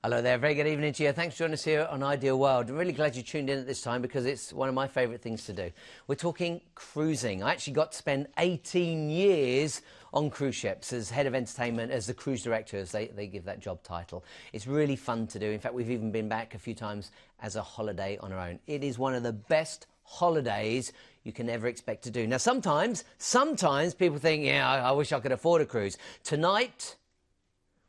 Hello there, very good evening to you. Thanks for joining us here on Ideal World. I'm really glad you tuned in at this time because it's one of my favourite things to do. We're talking cruising. I actually got to spend 18 years on cruise ships as head of entertainment, as the cruise director, as they give that job title. It's really fun to do. In fact, we've even been back a few times as a holiday on our own. It is one of the best holidays you can ever expect to do. Now, sometimes people think, yeah, I wish I could afford a cruise. Tonight,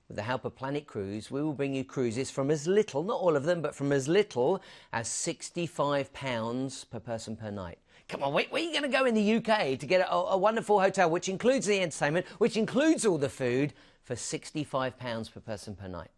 with the help of Planet Cruise, we will bring you cruises from as little, not all of them, but from as little as £65 per person per night. Come on, where are you going to go in the UK to get a wonderful hotel, which includes the entertainment, which includes all the food, for £65 per person per night?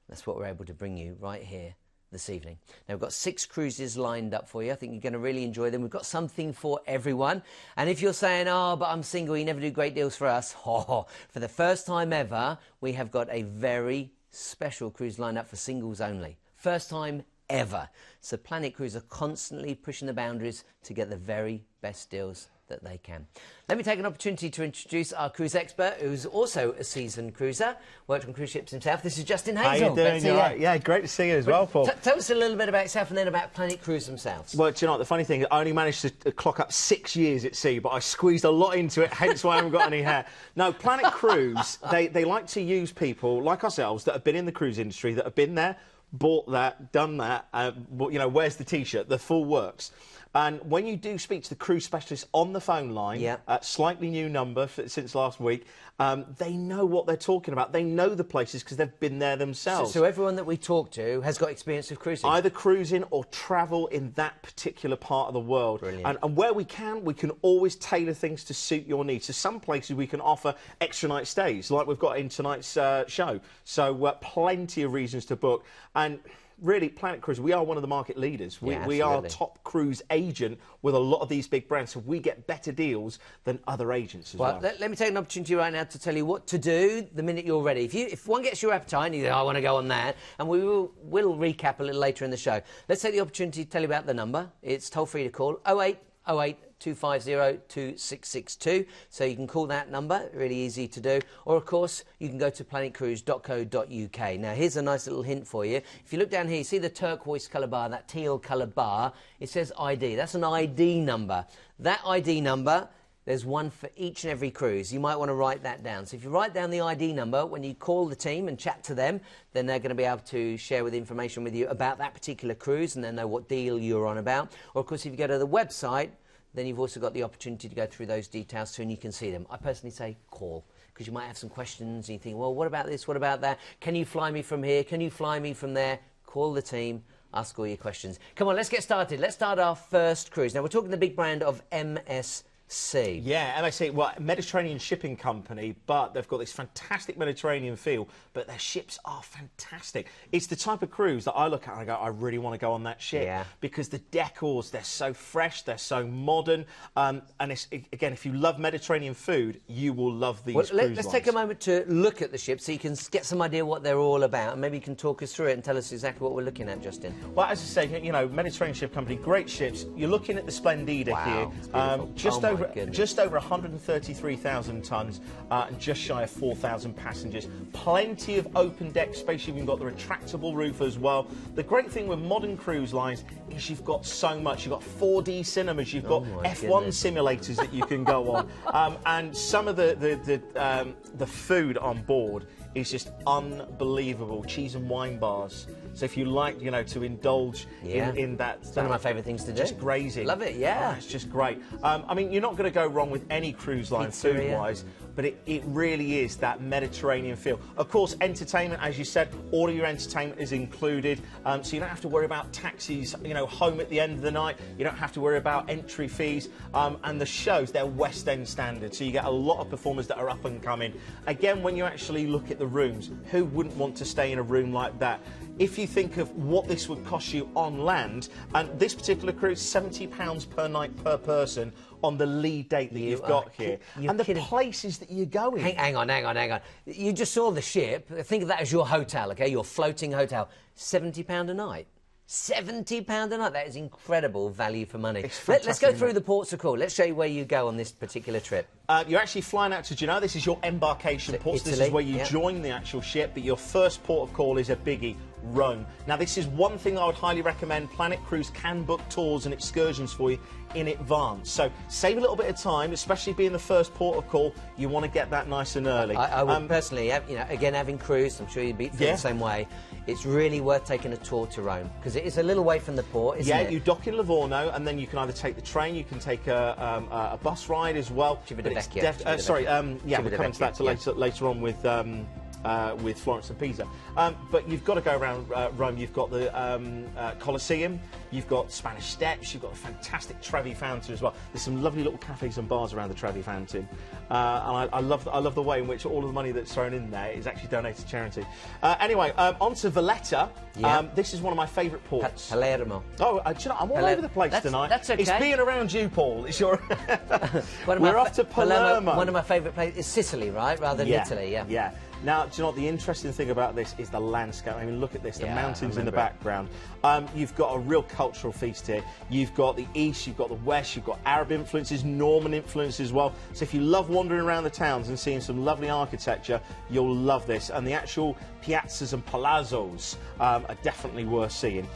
That's what we're able to bring you right here this evening. Now, we've got 6 cruises lined up for you. I think you're going to really enjoy them. We've got something for everyone. And if you're saying, oh, but I'm single, you never do great deals for us, for the first time ever, we have got a very special cruise lined up for singles only. First time ever. So Planet Cruise are constantly pushing the boundaries to get the very best deals that they can. Let me take an opportunity to introduce our cruise expert, who's also a seasoned cruiser, worked on cruise ships himself. This is Justin Hazel. How you doing? You right? Yeah, great to see you as well, Paul. Tell us a little bit about yourself and then about Planet Cruise themselves. Well, do you know what, the funny thing is I only managed to clock up 6 years at sea, but I squeezed a lot into it, hence why I haven't got any hair. No, Planet Cruise, they like to use people like ourselves that have been in the cruise industry, that have been there, bought that, done that, you know, where's the T-shirt, the full works. And when you do speak to the cruise specialist on the phone line, slightly new number since last week, they know what they're talking about. They know the places because they've been there themselves. So everyone that we talk to has got experience of cruising? Either cruising or travel in that particular part of the world. Brilliant. And where we can always tailor things to suit your needs. So some places we can offer extra night stays, like we've got in tonight's show. So plenty of reasons to book. And really, Planet Cruise, we are one of the market leaders. We are top cruise agent with a lot of these big brands, so we get better deals than other agents as well. Let me take an opportunity right now to tell you what to do the minute you're ready. If one gets your appetite and you think, oh, I want to go on that, and we'll recap a little later in the show. Let's take the opportunity to tell you about the number. It's toll-free to call, 0808 250 2662, so you can call that number, really easy to do, or of course you can go to planetcruise.co.uk. Now here's a nice little hint for you. If you look down here, you see the turquoise colour bar, that teal colour bar, it says ID. That's an ID number. That ID number, there's one for each and every cruise. You might want to write that down. So if you write down the ID number, when you call the team and chat to them, then they're going to be able to share information with you about that particular cruise and then know what deal you're on about. Or of course, if you go to the website, then you've also got the opportunity to go through those details too, and you can see them. I personally say call, because you might have some questions and you think, well, what about this, what about that? Can you fly me from here? Can you fly me from there? Call the team, ask all your questions. Come on, let's get started. Let's start our first cruise. Now, we're talking the big brand of MSC. Yeah, MSC, well, Mediterranean shipping company, but they've got this fantastic Mediterranean feel, but their ships are fantastic. It's the type of cruise that I look at and I go, I really want to go on that ship, because the decors, they're so fresh, they're so modern, and again, if you love Mediterranean food, you will love these cruise lines. Let's take a moment to look at the ship so you can get some idea what they're all about, and maybe you can talk us through it and tell us exactly what we're looking at, Justin. Well, as I say, you know, Mediterranean Ship Company, great ships. You're looking at the Splendida here, just over 133,000 tonnes and just shy of 4,000 passengers. Plenty of open deck space. You've even got the retractable roof as well. The great thing with modern cruise lines is you've got so much. You've got 4D cinemas. You've got F1 simulators that you can go on, and some of the food on board is just unbelievable. Cheese and wine bars. So if you like, you know, to indulge in that... It's one of my favourite things to do. Just grazing. Love it, yeah. Oh, it's just great. I mean, you're not going to go wrong with any cruise line food-wise, but it really is that Mediterranean feel. Of course, entertainment, as you said, all of your entertainment is included, so you don't have to worry about taxis, you know, home at the end of the night. You don't have to worry about entry fees, and the shows, they're West End standard, so you get a lot of performers that are up and coming. Again, when you actually look at the rooms, who wouldn't want to stay in a room like that? If you think of what this would cost you on land, and this particular cruise, £70 per night per person on the lead date that you've got here, and the places that you're going. Hang on. You just saw the ship. Think of that as your hotel, okay? Your floating hotel. £70 a night. £70 a night. That is incredible value for money. Let's go through the ports of call. Let's show you where you go on this particular trip. You're actually flying out to Cunard. This is your embarkation port. This is where you join the actual ship, but your first port of call is a biggie. Rome. Now, this is one thing I would highly recommend. Planet Cruise can book tours and excursions for you in advance. So save a little bit of time, especially being the first port of call. You want to get that nice and early. I would personally, you know, again, having cruised, I'm sure you'd be the same way. It's really worth taking a tour to Rome because it is a little way from the port, isn't it? Yeah, you dock in Livorno and then you can either take the train, you can take a bus ride as well. We're coming to that later on with Florence and Pisa. But you've got to go around Rome. You've got the Colosseum, you've got Spanish Steps, you've got a fantastic Trevi Fountain as well. There's some lovely little cafes and bars around the Trevi Fountain. And I love the way in which all of the money that's thrown in there is actually donated to charity. Anyway, on to Valletta. This is one of my favourite ports. Palermo. Oh, do you know, I'm all over the place tonight. That's okay. It's being around you, Paul. It's your... We're off to Palermo. One of my favourite places is Sicily, right? Rather than Italy, Yeah. Now, do you know what the interesting thing about this is the landscape? I mean, look at this, the mountains in the background. You've got a real cultural feast here. You've got the east, you've got the west, you've got Arab influences, Norman influences as well. So if you love wandering around the towns and seeing some lovely architecture, you'll love this. And the actual piazzas and palazzos are definitely worth seeing.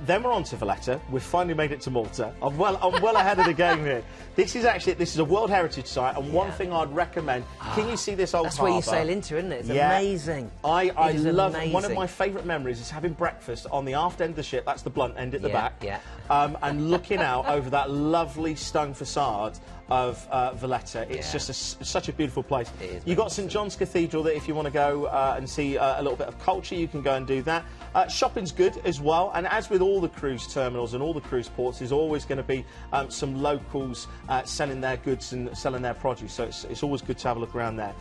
Then we're on to Valletta. We've finally made it to Malta. I'm well ahead of the game here. This is a World Heritage Site, and one thing I'd recommend, can you see this old harbour? That's where you sail into, isn't it? It's amazing. I love it. One of my favourite memories is having breakfast on the aft end of the ship, that's the blunt end at the back, and looking out over that lovely stone facade of Valletta. It's just such a beautiful place. You've got St John's Cathedral that if you want to go and see a little bit of culture, you can go and do that. Shopping's good as well, and as with all the cruise terminals and all the cruise ports, there's always going to be some locals selling their goods and selling their produce, so it's always good to have a look around there.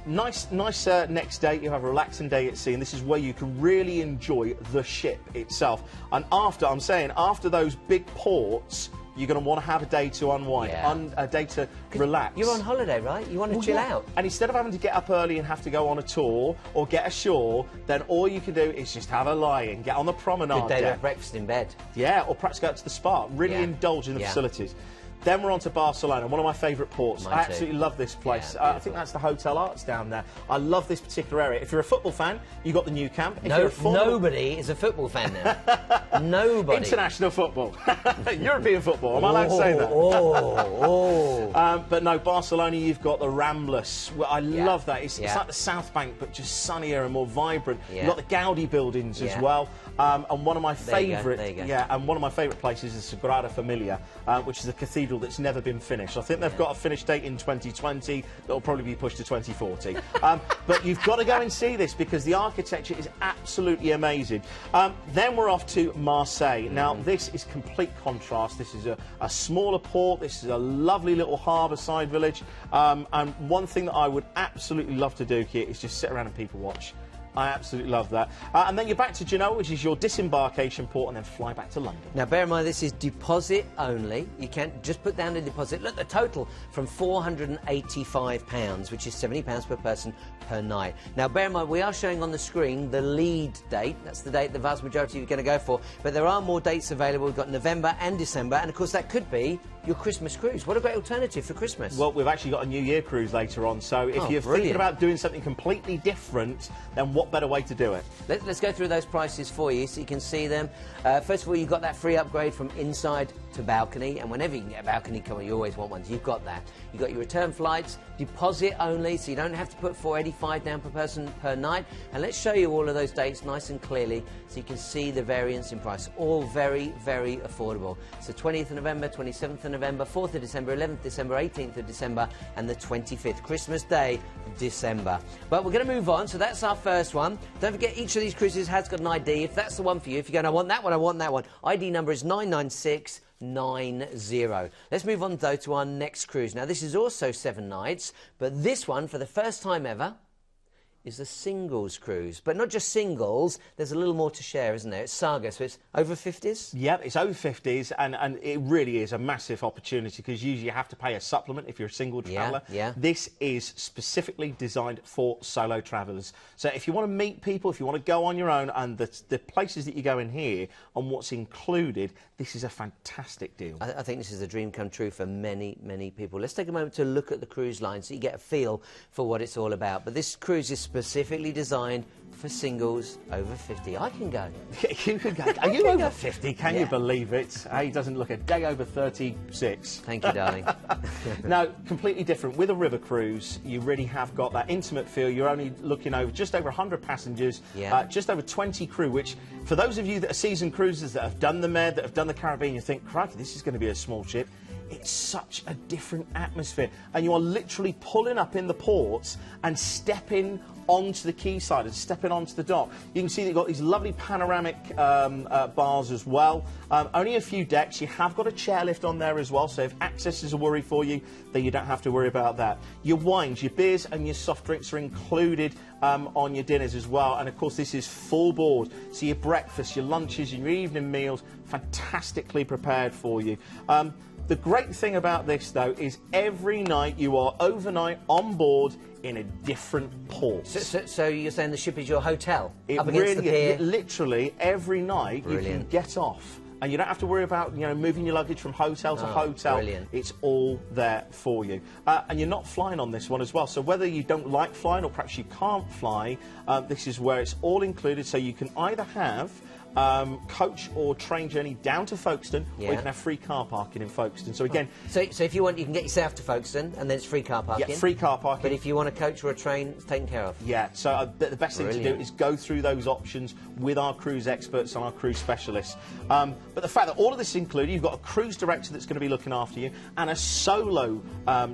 Nice next day, you have a relaxing day at sea, and this is where you can really enjoy the ship itself. And after those big ports, you're going to want to have a day to unwind, a day to relax. You're on holiday, right? You want to chill out. And instead of having to get up early and have to go on a tour or get ashore, then all you can do is just have a lie-in, get on the promenade. Good day to have breakfast in bed. Yeah, or perhaps go out to the spa. Really indulge in the facilities. Then we're on to Barcelona, one of my favourite ports. I absolutely love this place. I think that's the Hotel Arts down there. I love this particular area. If you're a football fan, you've got the Nou Camp. Nobody is a football fan now. Nobody. International football. European football. Am I allowed to say that? But no, Barcelona, you've got the Ramblas. Well, I love that. It's like the South Bank, but just sunnier and more vibrant. You've got the Gaudi buildings as well. And one of my favourite, and one of my favourite places is Sagrada Familia, which is a cathedral that's never been finished. I think they've got a finish date in 2020. That'll probably be pushed to 2040. But you've got to go and see this because the architecture is absolutely amazing. Then we're off to Marseille. Now, this is complete contrast. This is a smaller port. This is a lovely little harbour-side village. And one thing that I would absolutely love to do here is just sit around and people watch. I absolutely love that. And then you're back to Genoa, which is your disembarkation port, and then fly back to London. Now, bear in mind, this is deposit only. You can't just put down a deposit. Look, the total from £485, which is £70 per person per night. Now, bear in mind, we are showing on the screen the lead date. That's the date the vast majority are going to go for. But there are more dates available. We've got November and December, and of course, that could be your Christmas cruise. What a great alternative for Christmas. Well, we've actually got a New Year cruise later on, so if you're thinking about doing something completely different, then what better way to do it? Let's go through those prices for you so you can see them. First of all, you've got that free upgrade from inside to balcony, and whenever you can get a balcony, come on, you always want one. You've got that. You've got your return flights, deposit only, so you don't have to put £485 down per person per night. And let's show you all of those dates nice and clearly so you can see the variance in price. All very, very affordable. So 20th of November, 27th of November, 4th of December, 11th of December, 18th of December, and the 25th, Christmas Day, December. But we're going to move on, so that's our first one. Don't forget, each of these cruises has got an ID. If that's the one for you, if you're going, I want that one, I want that one. ID number is 99690. Let's move on, though, to our next cruise. Now, this is also 7 nights, but this one, for the first time ever, is a singles cruise. But not just singles, there's a little more to share, isn't there? It's Saga, so it's over 50s? Yeah, it's over 50s, and it really is a massive opportunity because usually you have to pay a supplement if you're a single traveller. This is specifically designed for solo travellers. So if you want to meet people, if you want to go on your own, and the places that you go in here and what's included, this is a fantastic deal. I think this is a dream come true for many, many people. Let's take a moment to look at the cruise line so you get a feel for what it's all about. But this cruise is specifically designed for singles over 50. I can go. You can go. Are you over 50? Can you believe it? He doesn't look a day over 36. Thank you, darling. No, completely different. With a river cruise, you really have got that intimate feel. You're only looking over just over 100 passengers, just over 20 crew, which, for those of you that are seasoned cruisers that have done the Med, that have done the Caribbean, you think, crikey, this is going to be a small ship. It's such a different atmosphere, and you are literally pulling up in the ports and stepping onto the quayside and stepping onto the dock. You can see that you've got these lovely panoramic bars as well. Only a few decks. You have got a chairlift on there as well, so if access is a worry for you, then you don't have to worry about that. Your wines, your beers and your soft drinks are included on your dinners as well, and of course this is full board, so your breakfast, your lunches and your evening meals, fantastically prepared for you. The great thing about this, though, is every night you are overnight on board in a different port. So you're saying the ship is your hotel? It up against the pier? Literally, every night Brilliant. You can get off. And you don't have to worry about, you know, moving your luggage from hotel to hotel. Brilliant. It's all there for you. And you're not flying on this one as well. So whether you don't like flying or perhaps you can't fly, this is where it's all included. So you can either have coach or train journey down to Folkestone, or you can have free car parking in Folkestone. So again, so if you want, you can get yourself to Folkestone, and then it's free car parking. Yeah, free car parking. But if you want a coach or a train, it's taken care of. Yeah. So the best thing to do is go through those options with our cruise experts and our cruise specialists. But the fact that all of this is included, you've got a cruise director that's going to be looking after you, and a solo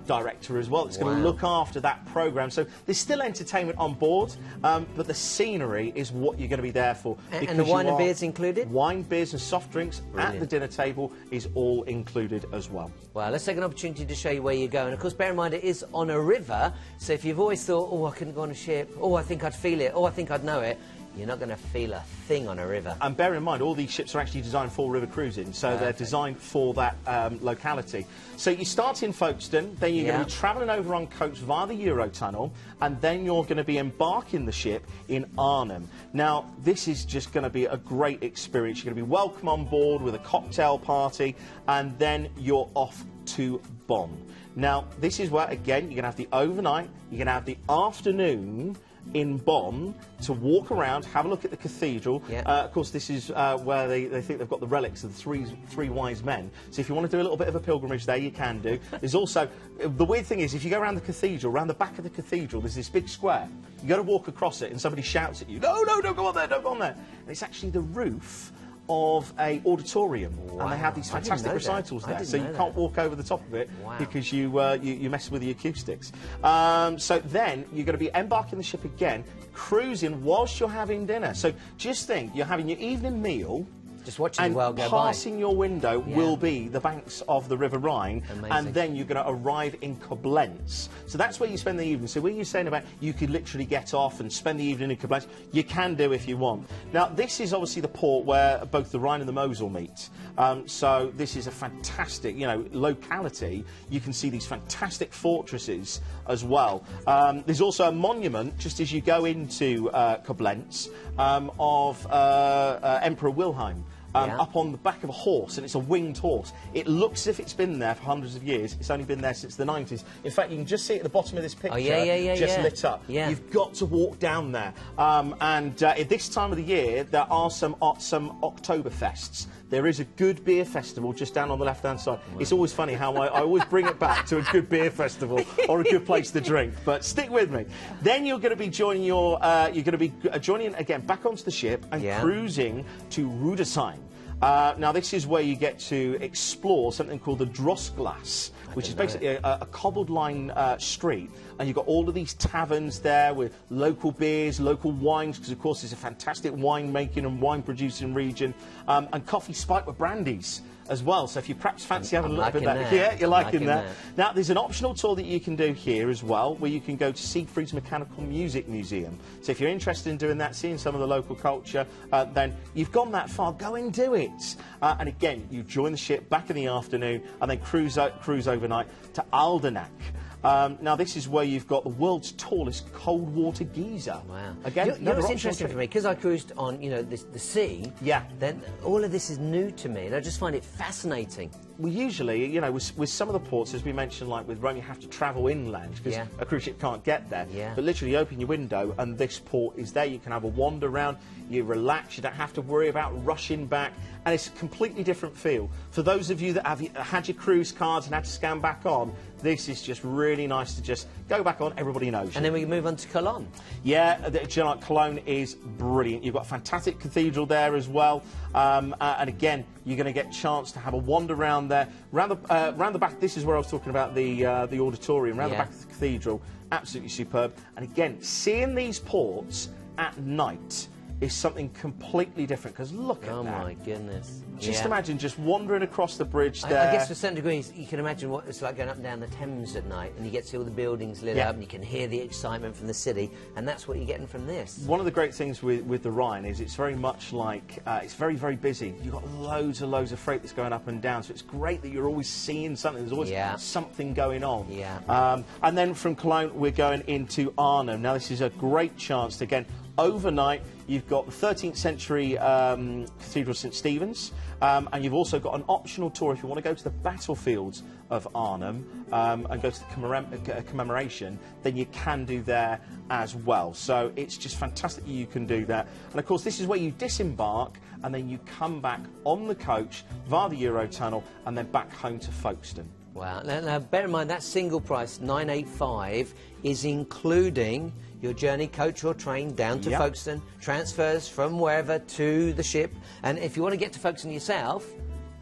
director as well that's going to look after that programme. So there's still entertainment on board, but the scenery is what you're going to be there for. And the wine and beers included? Wine, beers and soft drinks at the dinner table is all included as well. Well, let's take an opportunity to show you where you go. And of course, bear in mind it is on a river, so if you've always thought, oh, I couldn't go on a ship, oh, I think I'd feel it, oh, I think I'd know it, you're not going to feel a thing on a river. And bear in mind, all these ships are actually designed for river cruising, so they're designed for that locality. So you start in Folkestone, then you're going to be travelling over on coach via the Eurotunnel, and then you're going to be embarking the ship in Arnhem. Now, this is just going to be a great experience. You're going to be welcome on board with a cocktail party, and then you're off to Bonn. Now, this is where, again, you're going to have the overnight, you're going to have the afternoon in Bonn to walk around, have a look at the cathedral. Of course, this is where they think they've got the relics of the three wise men. So if you want to do a little bit of a pilgrimage there, you can do. There's also, the weird thing is, if you go around the cathedral, around the back of the cathedral, there's this big square. You got to walk across it, and somebody shouts at you, no, no, don't go on there, don't go on there. And it's actually the roof of a auditorium, and they have these fantastic recitals there, so you can't walk over the top of it because you mess with the acoustics. So then you're going to be embarking the ship again, cruising whilst you're having dinner. So just think, you're having your evening meal, just watching the world go by. Passing your window will be the banks of the River Rhine. Amazing. And then you're going to arrive in Koblenz. So that's where you spend the evening. So when you're saying about you could literally get off and spend the evening in Koblenz, you can do if you want. Now, this is obviously the port where both the Rhine and the Mosel meet. So this is a fantastic, you know, locality. You can see these fantastic fortresses as well. There's also a monument, just as you go into Koblenz, of Emperor Wilhelm. Up on the back of a horse, and it's a winged horse. It looks as if it's been there for hundreds of years. It's only been there since the 90s. In fact, you can just see it at the bottom of this picture, lit up. You've got to walk down there. At this time of the year, there are some Oktoberfests. There is a good beer festival just down on the left-hand side. It's always funny how I always bring it back to a good beer festival or a good place to drink. But stick with me. Then you're going to be joining joining again back onto the ship and cruising to Rudesheim. Now, this is where you get to explore something called the Drossglass, which is basically a cobbled line street, and you've got all of these taverns there with local beers, local wines, because of course it's a fantastic wine-making and wine-producing region, and coffee spiked with brandies as well. So if you perhaps fancy having a little bit of that, you're liking that. Now, there's an optional tour that you can do here as well, where you can go to Siegfried's Mechanical Music Museum. So if you're interested in doing that, seeing some of the local culture, then you've gone that far, go and do it. And again, you join the ship back in the afternoon and then cruise overnight to Aldenach. Now, this is where you've got the world's tallest cold water geyser. Wow. Again, you know what's interesting for me? Because I cruised on, you know, the sea, then all of this is new to me, and I just find it fascinating. we usually, you know, with some of the ports, as we mentioned, like with Rome, you have to travel inland because a cruise ship can't get there. But literally, you open your window and this port is there. You can have a wander around, you relax, you don't have to worry about rushing back, and it's a completely different feel. For those of you that have had your cruise cards and had to scan back on, this is just really nice to just go back on, everybody knows you. And then we move on to Cologne. Yeah, Cologne is brilliant. You've got a fantastic cathedral there as well. And again, you're going to get a chance to have a wander around there. Round the back, this is where I was talking about the auditorium, around the back of the cathedral. Absolutely superb. And again, seeing these ports at night is something completely different, because look at that. Oh my goodness. Just imagine just wandering across the bridge there. I guess to a certain degree you can imagine what it's like going up and down the Thames at night, and you get to see all the buildings lit up and you can hear the excitement from the city, and that's what you're getting from this. One of the great things with the Rhine is it's very much like, it's very, very busy. You've got loads of freight that's going up and down, so it's great that you're always seeing something. There's always something going on. And then from Cologne we're going into Arnhem. Now this is a great chance to, again, overnight, you've got the 13th century Cathedral of St Stephen's, and you've also got an optional tour if you want to go to the battlefields of Arnhem and go to the commemoration, then you can do there as well. So it's just fantastic that you can do that. And of course, this is where you disembark and then you come back on the coach via the Eurotunnel and then back home to Folkestone. Wow. Now bear in mind that single price, £985, is including your journey, coach or train, down to Folkestone, transfers from wherever to the ship, and if you want to get to Folkestone yourself,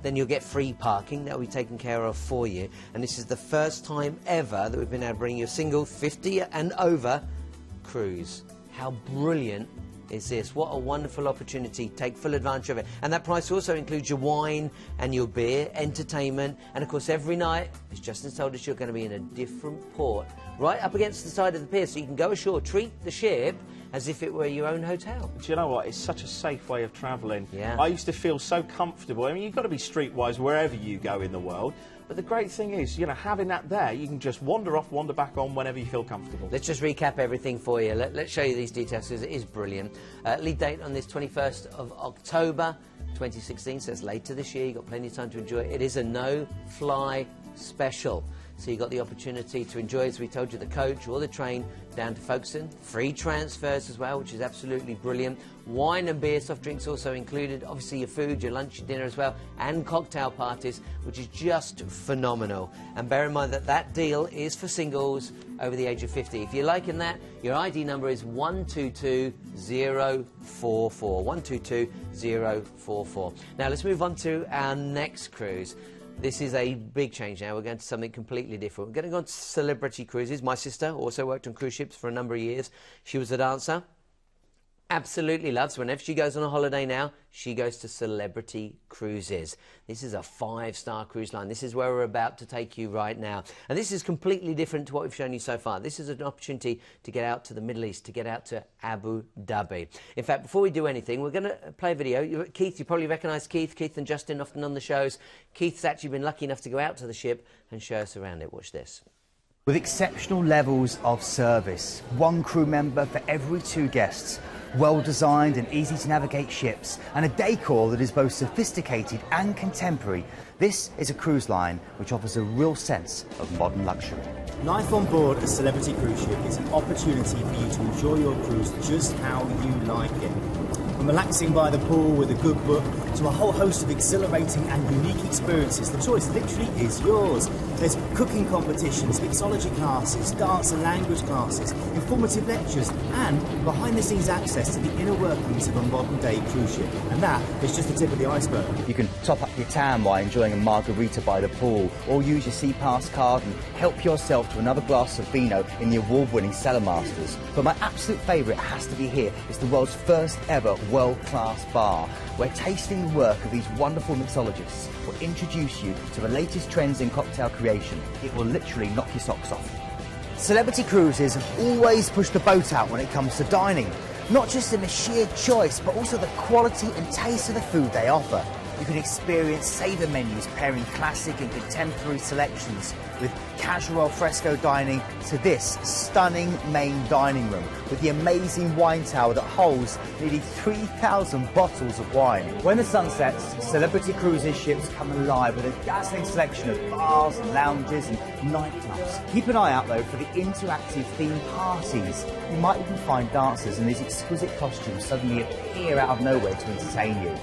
then you'll get free parking. That will be taken care of for you. And this is the first time ever that we've been able to bring you a single 50 and over cruise. How brilliant is this? What a wonderful opportunity. Take full advantage of it. And that price also includes your wine and your beer, entertainment, and of course every night, as Justin told us, you're going to be in a different port, right up against the side of the pier, so you can go ashore, treat the ship as if it were your own hotel. Do you know what? It's such a safe way of travelling. Yeah. I used to feel so comfortable. I mean, you've got to be streetwise wherever you go in the world. But the great thing is, you know, having that there, you can just wander off, wander back on whenever you feel comfortable. Let's just recap everything for you. Let's show you these details because it is brilliant. Lead date on this 21st of October 2016, so it's later this year. You've got plenty of time to enjoy it. It is a no-fly special. So you got the opportunity to enjoy, as we told you, the coach or the train down to Folkestone. Free transfers as well, which is absolutely brilliant. Wine and beer, soft drinks also included. Obviously your food, your lunch, your dinner as well. And cocktail parties, which is just phenomenal. And bear in mind that that deal is for singles over the age of 50. If you're liking that, your ID number is 122044. 122044. Now let's move on to our next cruise. This is a big change now. We're going to something completely different. We're going to go on to celebrity cruises. My sister also worked on cruise ships for a number of years. She was a dancer. Absolutely loves, whenever she goes on a holiday now, she goes to celebrity cruises. This is a 5-star cruise line. This is where we're about to take you right now. And this is completely different to what we've shown you so far. This is an opportunity to get out to the Middle East, to get out to Abu Dhabi. In fact, before we do anything, we're going to play a video. Keith, you probably recognise Keith and Justin often on the shows. Keith's actually been lucky enough to go out to the ship and show us around it. Watch this. With exceptional levels of service, one crew member for every 2 guests, well-designed and easy-to-navigate ships, and a decor that is both sophisticated and contemporary, this is a cruise line which offers a real sense of modern luxury. Life on board a celebrity cruise ship is an opportunity for you to enjoy your cruise just how you like it. From relaxing by the pool with a good book to a whole host of exhilarating and unique experiences, the choice literally is yours. There's cooking competitions, mixology classes, dance and language classes, informative lectures, and behind-the-scenes access to the inner workings of a modern-day cruise ship. And that is just the tip of the iceberg. You can top up your tan while enjoying a margarita by the pool, or use your SeaPass card and help yourself to another glass of vino in the award-winning Cellar Masters. But my absolute favourite has to be here. It's the world's first ever world-class bar, where tasting the work of these wonderful mixologists will introduce you to the latest trends in cocktail creation. It will literally knock your socks off. Celebrity cruises have always pushed the boat out when it comes to dining, not just in the sheer choice, but also the quality and taste of the food they offer. You can experience saver menus pairing classic and contemporary selections with casual al fresco dining to this stunning main dining room with the amazing wine tower that holds nearly 3,000 bottles of wine. When the sun sets, Celebrity Cruises ships come alive with a dazzling selection of bars, lounges and nightclubs. Keep an eye out though for the interactive themed parties. You might even find dancers in these exquisite costumes suddenly appear out of nowhere to entertain you.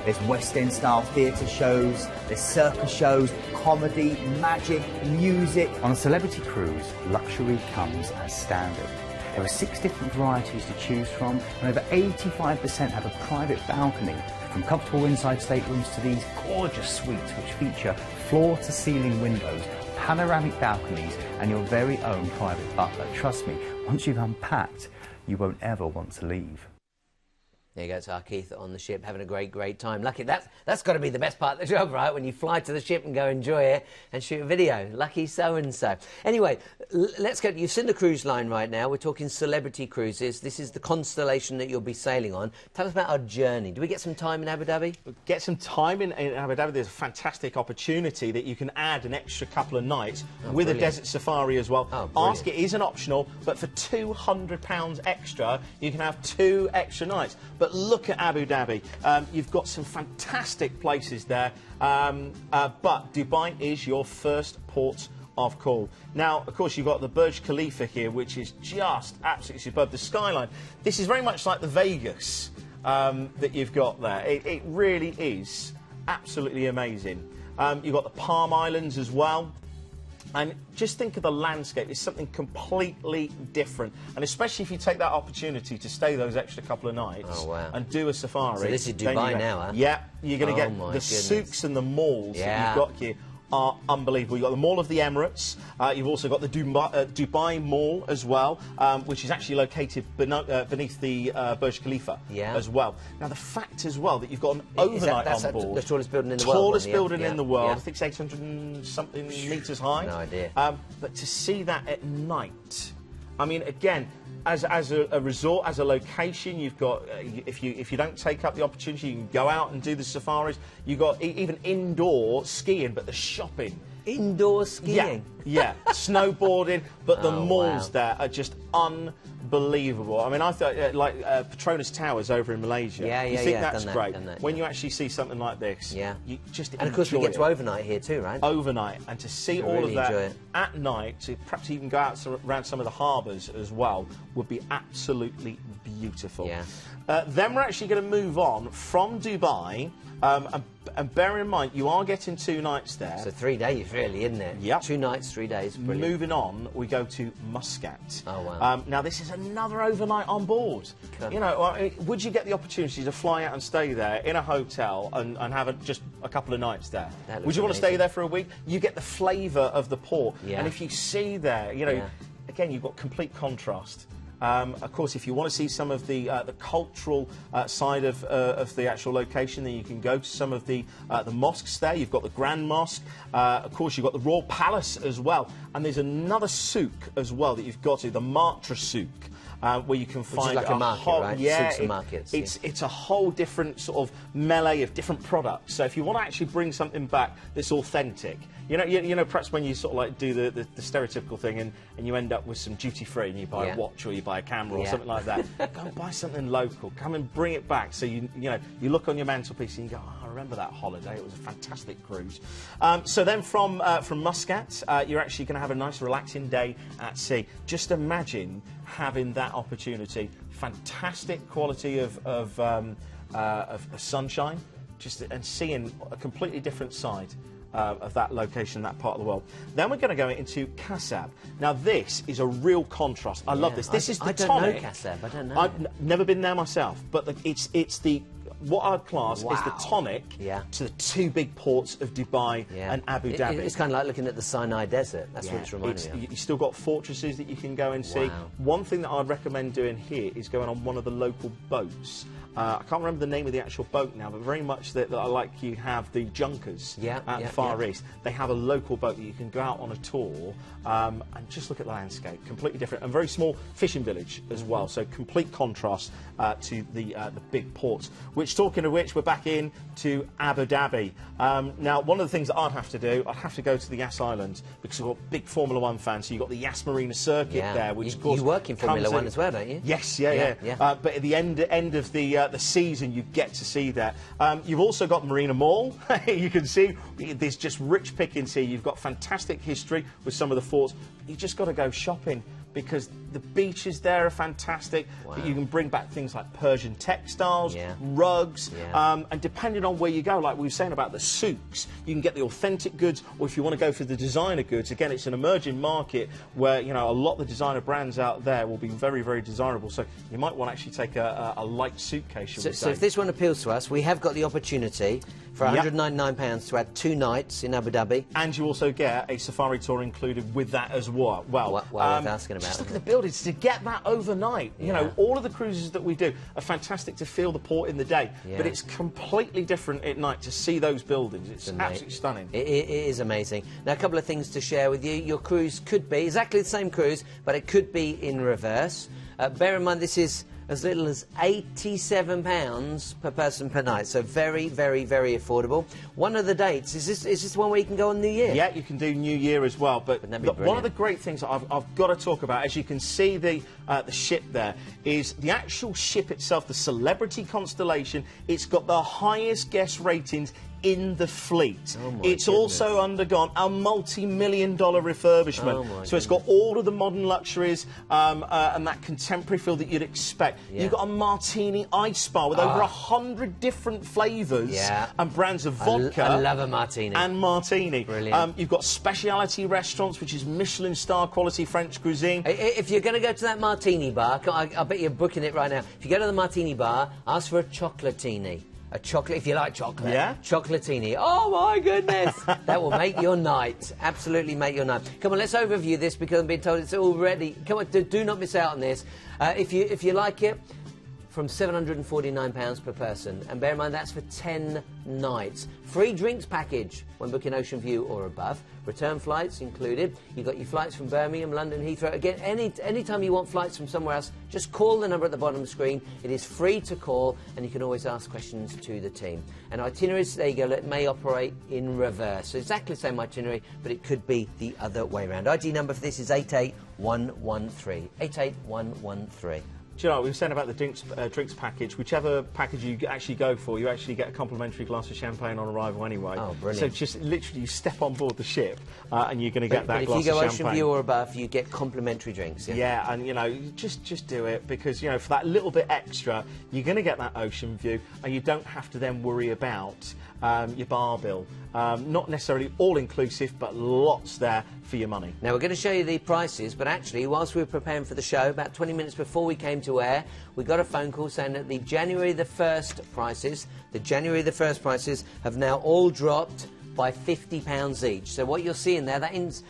There's West End style theatre shows, there's circus shows, comedy, magic, music. On a Celebrity Cruise, luxury comes as standard. There are 6 different varieties to choose from, and over 85% have a private balcony, from comfortable inside staterooms to these gorgeous suites which feature floor-to-ceiling windows, panoramic balconies, and your very own private butler. Trust me, once you've unpacked, you won't ever want to leave. There you go, it's our Keith on the ship, having a great time. Lucky, that's got to be the best part of the job, right? When you fly to the ship and go enjoy it and shoot a video. Lucky so-and-so. Anyway, let's go. You've seen the cruise line right now. We're talking Celebrity Cruises. This is the Constellation that you'll be sailing on. Tell us about our journey. Do we get some time in Abu Dhabi? Get some time in Abu Dhabi. There's a fantastic opportunity that you can add an extra couple of nights with a desert safari as well. Ask it isn't optional, but for £200 extra, you can have 2 extra nights. But look at Abu Dhabi. You've got some fantastic places there, but Dubai is your first port of call. Now, of course, you've got the Burj Khalifa here, which is just absolutely superb. The skyline. This is very much like the Vegas that you've got there. It really is absolutely amazing. You've got the Palm Islands as well. And just think of the landscape. It's something completely different. And especially if you take that opportunity to stay those extra couple of nights and do a safari. So this is Dubai now, huh? Yeah, you're going to get the souks and the malls that you've got here are unbelievable. You've got the Mall of the Emirates. You've also got the Dubai Mall as well, which is actually located beneath the Burj Khalifa as well. Now, the fact as well that you've got an overnight on board. The tallest building in the world. Tallest building in the world. I think it's 800 and something metres high. No idea. But to see that at night, I mean, again, as a resort, as a location, you've got, if you don't take up the opportunity, you can go out and do the safaris. You've got even indoor skiing, but the shopping. Indoor skiing? Yeah, snowboarding, but the malls there are just unbelievable. I mean, I thought, like Petronas Towers over in Malaysia. You think that's great. When you actually see something like this, you just And of course we get to overnight here too, right? Overnight, and to see all of that at night, to perhaps even go out around some of the harbours as well, would be absolutely beautiful. Then we're actually going to move on from Dubai, and bear in mind, you are getting 2 nights there. So 3 days, really, isn't it? Yep. 2 nights, 3 days. Brilliant. Moving on, we go to Muscat. Oh, wow. Now, this is another overnight on board. You know, would you get the opportunity to fly out and stay there in a hotel and have just a couple of nights there? Would you want to stay there for a week? You get the flavour of the port. And if you see there, you know, again, you've got complete contrast. Of course, if you want to see some of the cultural side of the actual location, then you can go to some of the mosques there. You've got the Grand Mosque. Of course, you've got the Royal Palace as well. And there's another souk as well that you've got to, the Matra souk. Where you can find like a market, whole, right? Souks and markets. It's a whole different sort of melee of different products. So if you want to actually bring something back that's authentic, you know, perhaps when you sort of like do the stereotypical thing and you end up with some duty free and you buy a watch or you buy a camera or something like that, go and buy something local. Come and bring it back. So you look on your mantelpiece and you go, oh, I remember that holiday. It was a fantastic cruise. So then from Muscat, you're actually going to have a nice relaxing day at sea. Just imagine having that opportunity. Fantastic quality of sunshine, and seeing a completely different side of that location, that part of the world. Then we're going to go into Kasab. Now this is a real contrast. I love this. This is the I don't tonic. know Kasab. I don't know. I've never been there myself, but it's the what I'd class is the tonic to the 2 big ports of Dubai and Abu Dhabi. It's kind of like looking at the Sinai Desert. That's what it's reminding me of. You've still got fortresses that you can go and see. One thing that I'd recommend doing here is going on one of the local boats I can't remember the name of the actual boat now, but very much that like you have the junkers at the Far East. They have a local boat that you can go out on a tour and just look at the landscape. Completely different, and very small fishing village as well. So complete contrast to the big ports. Which, talking of which, we're back in to Abu Dhabi. Now, one of the things that I'd have to do, I'd have to go to the Yas Islands because we've got big Formula One fans. So you've got the Yas Marina circuit there, which of course you work in Formula One as well, don't you? Yes, yeah. But at the end of the season, you get to see that. You've also got Marina Mall. You can see there's just rich pickings here. You've got fantastic history with some of the forts. You just got to go shopping, because the beaches there are fantastic. Wow. But you can bring back things like Persian textiles, rugs, and depending on where you go, like we were saying about the souks, you can get the authentic goods, or if you want to go for the designer goods, again, it's an emerging market where, you know, a lot of the designer brands out there will be very, very desirable. So you might want to actually take a light suitcase. So if this one appeals to us, we have got the opportunity for £199 to add 2 nights in Abu Dhabi. And you also get a safari tour included with that as well. Well, worth asking about. Just look at the buildings to get that overnight. You know, all of the cruises that we do are fantastic to feel the port in the day, but it's completely different at night to see those buildings. It's absolutely stunning. It is amazing. Now, a couple of things to share with you. Your cruise could be exactly the same cruise, but it could be in reverse. Bear in mind, this is as little as £87 per person per night, so very, very, very affordable. One of the dates, is this the one where you can go on New Year? Yeah, you can do New Year as well, but one of the great things that I've got to talk about, as you can see the ship there, is the actual ship itself, the Celebrity Constellation. It's got the highest guest ratings in the fleet. It's also undergone a multi-million-dollar refurbishment. So it's got all of the modern luxuries and that contemporary feel that you'd expect. You've got a martini ice bar with over 100 different flavours and brands of vodka. I love a martini. And martini. Brilliant. You've got speciality restaurants, which is Michelin star quality French cuisine. If you're going to go to that martini bar, I bet you're booking it right now. If you go to the martini bar, ask for a chocolatini. A chocolate, if you like chocolate. Yeah? Chocolatini. Oh, my goodness. That will make your night. Absolutely make your night. Come on, let's overview this, because I'm being told it's already... Come on, do not miss out on this. If you like it, from £749 per person. And bear in mind, that's for 10 nights. Free drinks package when booking Ocean View or above. Return flights included. You've got your flights from Birmingham, London, Heathrow. Again, any time you want flights from somewhere else, just call the number at the bottom of the screen. It is free to call, and you can always ask questions to the team. And itineraries, there you go, it may operate in reverse. So exactly the same itinerary, but it could be the other way around. ID number for this is 88113. 88113. Do you know, we were saying about the drinks package. Whichever package you actually go for, you actually get a complimentary glass of champagne on arrival anyway. Oh, brilliant. So just literally you step on board the ship and you're going to get that glass of champagne. If you go Ocean View or above, you get complimentary drinks. Yeah, and, you know, just do it, because, you know, for that little bit extra, you're going to get that Ocean View, and you don't have to then worry about your bar bill. Not necessarily all-inclusive, but lots there for your money. Now, we're going to show you the prices, but actually, whilst we were preparing for the show, about 20 minutes before we came to air, we got a phone call saying that the January the 1st prices have now all dropped by £50 each. So what you're seeing there, that ends...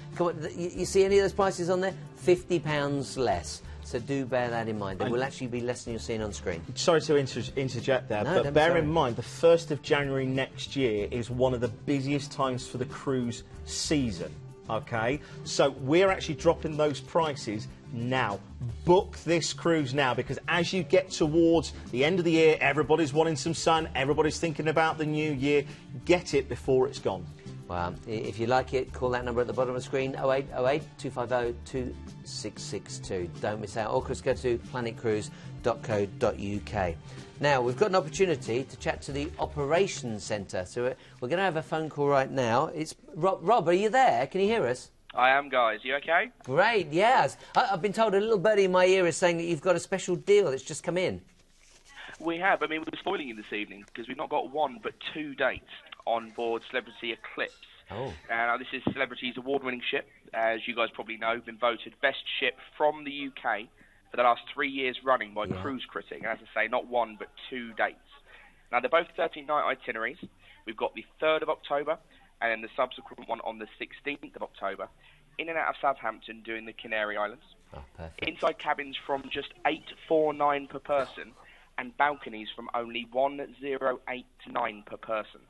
You see any of those prices on there? £50 less. So do bear that in mind. There will actually be less than you're seeing on screen. Sorry to interject there, but bear in mind, the 1st of January next year is one of the busiest times for the cruise season, OK? So we're actually dropping those prices now. Book this cruise now, because as you get towards the end of the year, everybody's wanting some sun, everybody's thinking about the new year. Get it before it's gone. Well, if you like it, call that number at the bottom of the screen, 0808 250 2662. Don't miss out. Or just go to planetcruise.co.uk. Now, we've got an opportunity to chat to the operations centre. So we're going to have a phone call right now. It's Rob, are you there? Can you hear us? I am, guys. You okay? Great, yes. I've been told, a little birdie in my ear is saying that you've got a special deal that's just come in. We have. I mean, we're spoiling you this evening because we've not got one but 2 dates on board Celebrity Eclipse. Oh. Now, this is Celebrity's award-winning ship. As you guys probably know, been voted best ship from the UK for the last 3 years running by Cruise Critic. And as I say, not one but 2 dates. Now, they're both 13-night itineraries. We've got the 3rd of October and then the subsequent one on the 16th of October, in and out of Southampton doing the Canary Islands. Oh, perfect. Inside cabins from just $849 per person, and balconies from only 1,089 per person.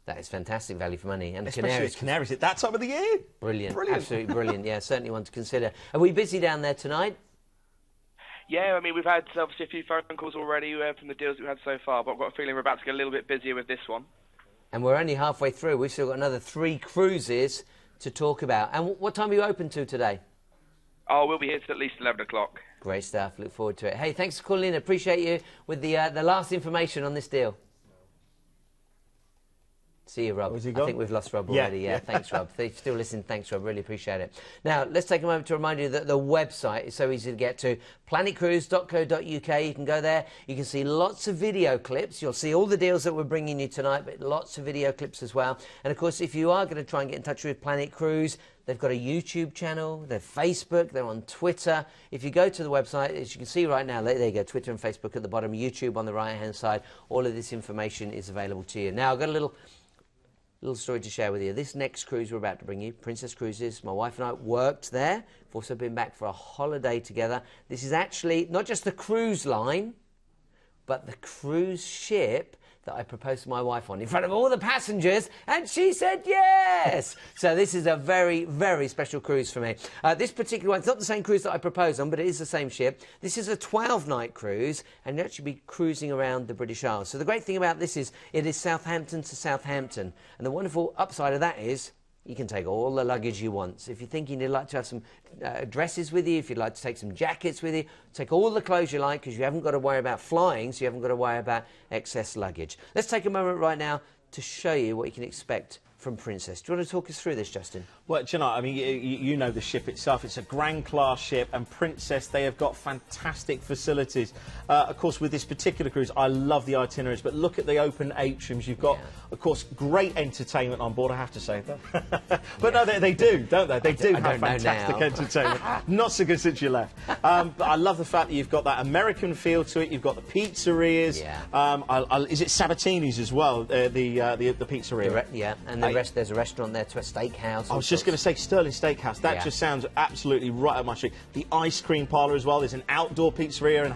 That is fantastic value for money. And especially Canaries at that time of the year. Brilliant. Absolutely brilliant. Yeah, certainly one to consider. Are we busy down there tonight? Yeah, I mean, we've had obviously a few phone calls already from the deals that we've had so far, but I've got a feeling we're about to get a little bit busier with this one. And we're only halfway through. We've still got another 3 cruises to talk about. And what time are you open to today? Oh, we'll be here till at least 11 o'clock. Great stuff. Look forward to it. Hey, thanks for calling in. Appreciate you with the last information on this deal. See you, Rob. I think we've lost Rob already. Yeah, thanks, Rob. If you're still listening, thanks, Rob. Really appreciate it. Now, let's take a moment to remind you that the website is so easy to get to. planetcruise.co.uk. You can go there. You can see lots of video clips. You'll see all the deals that we're bringing you tonight, but lots of video clips as well. And, of course, if you are going to try and get in touch with Planet Cruise, they've got a YouTube channel, they're Facebook, they're on Twitter. If you go to the website, as you can see right now, there you go, Twitter and Facebook at the bottom, YouTube on the right-hand side. All of this information is available to you. Now, I've got a little story to share with you. This next cruise we're about to bring you, Princess Cruises. My wife and I worked there. We've also been back for a holiday together. This is actually not just the cruise line, but the cruise ship that I proposed to my wife on in front of all the passengers, and she said yes. So this is a very, very special cruise for me. This particular one, it's not the same cruise that I proposed on, but it is the same ship. This is a 12-night cruise, and you'll actually be cruising around the British Isles. So the great thing about this is it is Southampton to Southampton, and the wonderful upside of that is you can take all the luggage you want. So if you're thinking you'd like to have some dresses with you, if you'd like to take some jackets with you, take all the clothes you like, because you haven't got to worry about flying, so you haven't got to worry about excess luggage. Let's take a moment right now to show you what you can expect from Princess. Do you want to talk us through this, Justin? Well, do you know, I mean, you know the ship itself. It's a Grand Class ship, and Princess, they have got fantastic facilities. Of course, with this particular cruise, I love the itineraries, but look at the open atriums. You've got, of course, great entertainment on board, I have to say that. But no, they do, don't they? They do have fantastic entertainment. Not so good since you left. But I love the fact that you've got that American feel to it. You've got the pizzerias. Yeah. Is it Sabatini's as well, the pizzeria? Yeah, and there's a restaurant there, to a steakhouse. I was just going to say Sterling Steakhouse. That just sounds absolutely right up my street. The ice cream parlour as well. There's an outdoor pizzeria and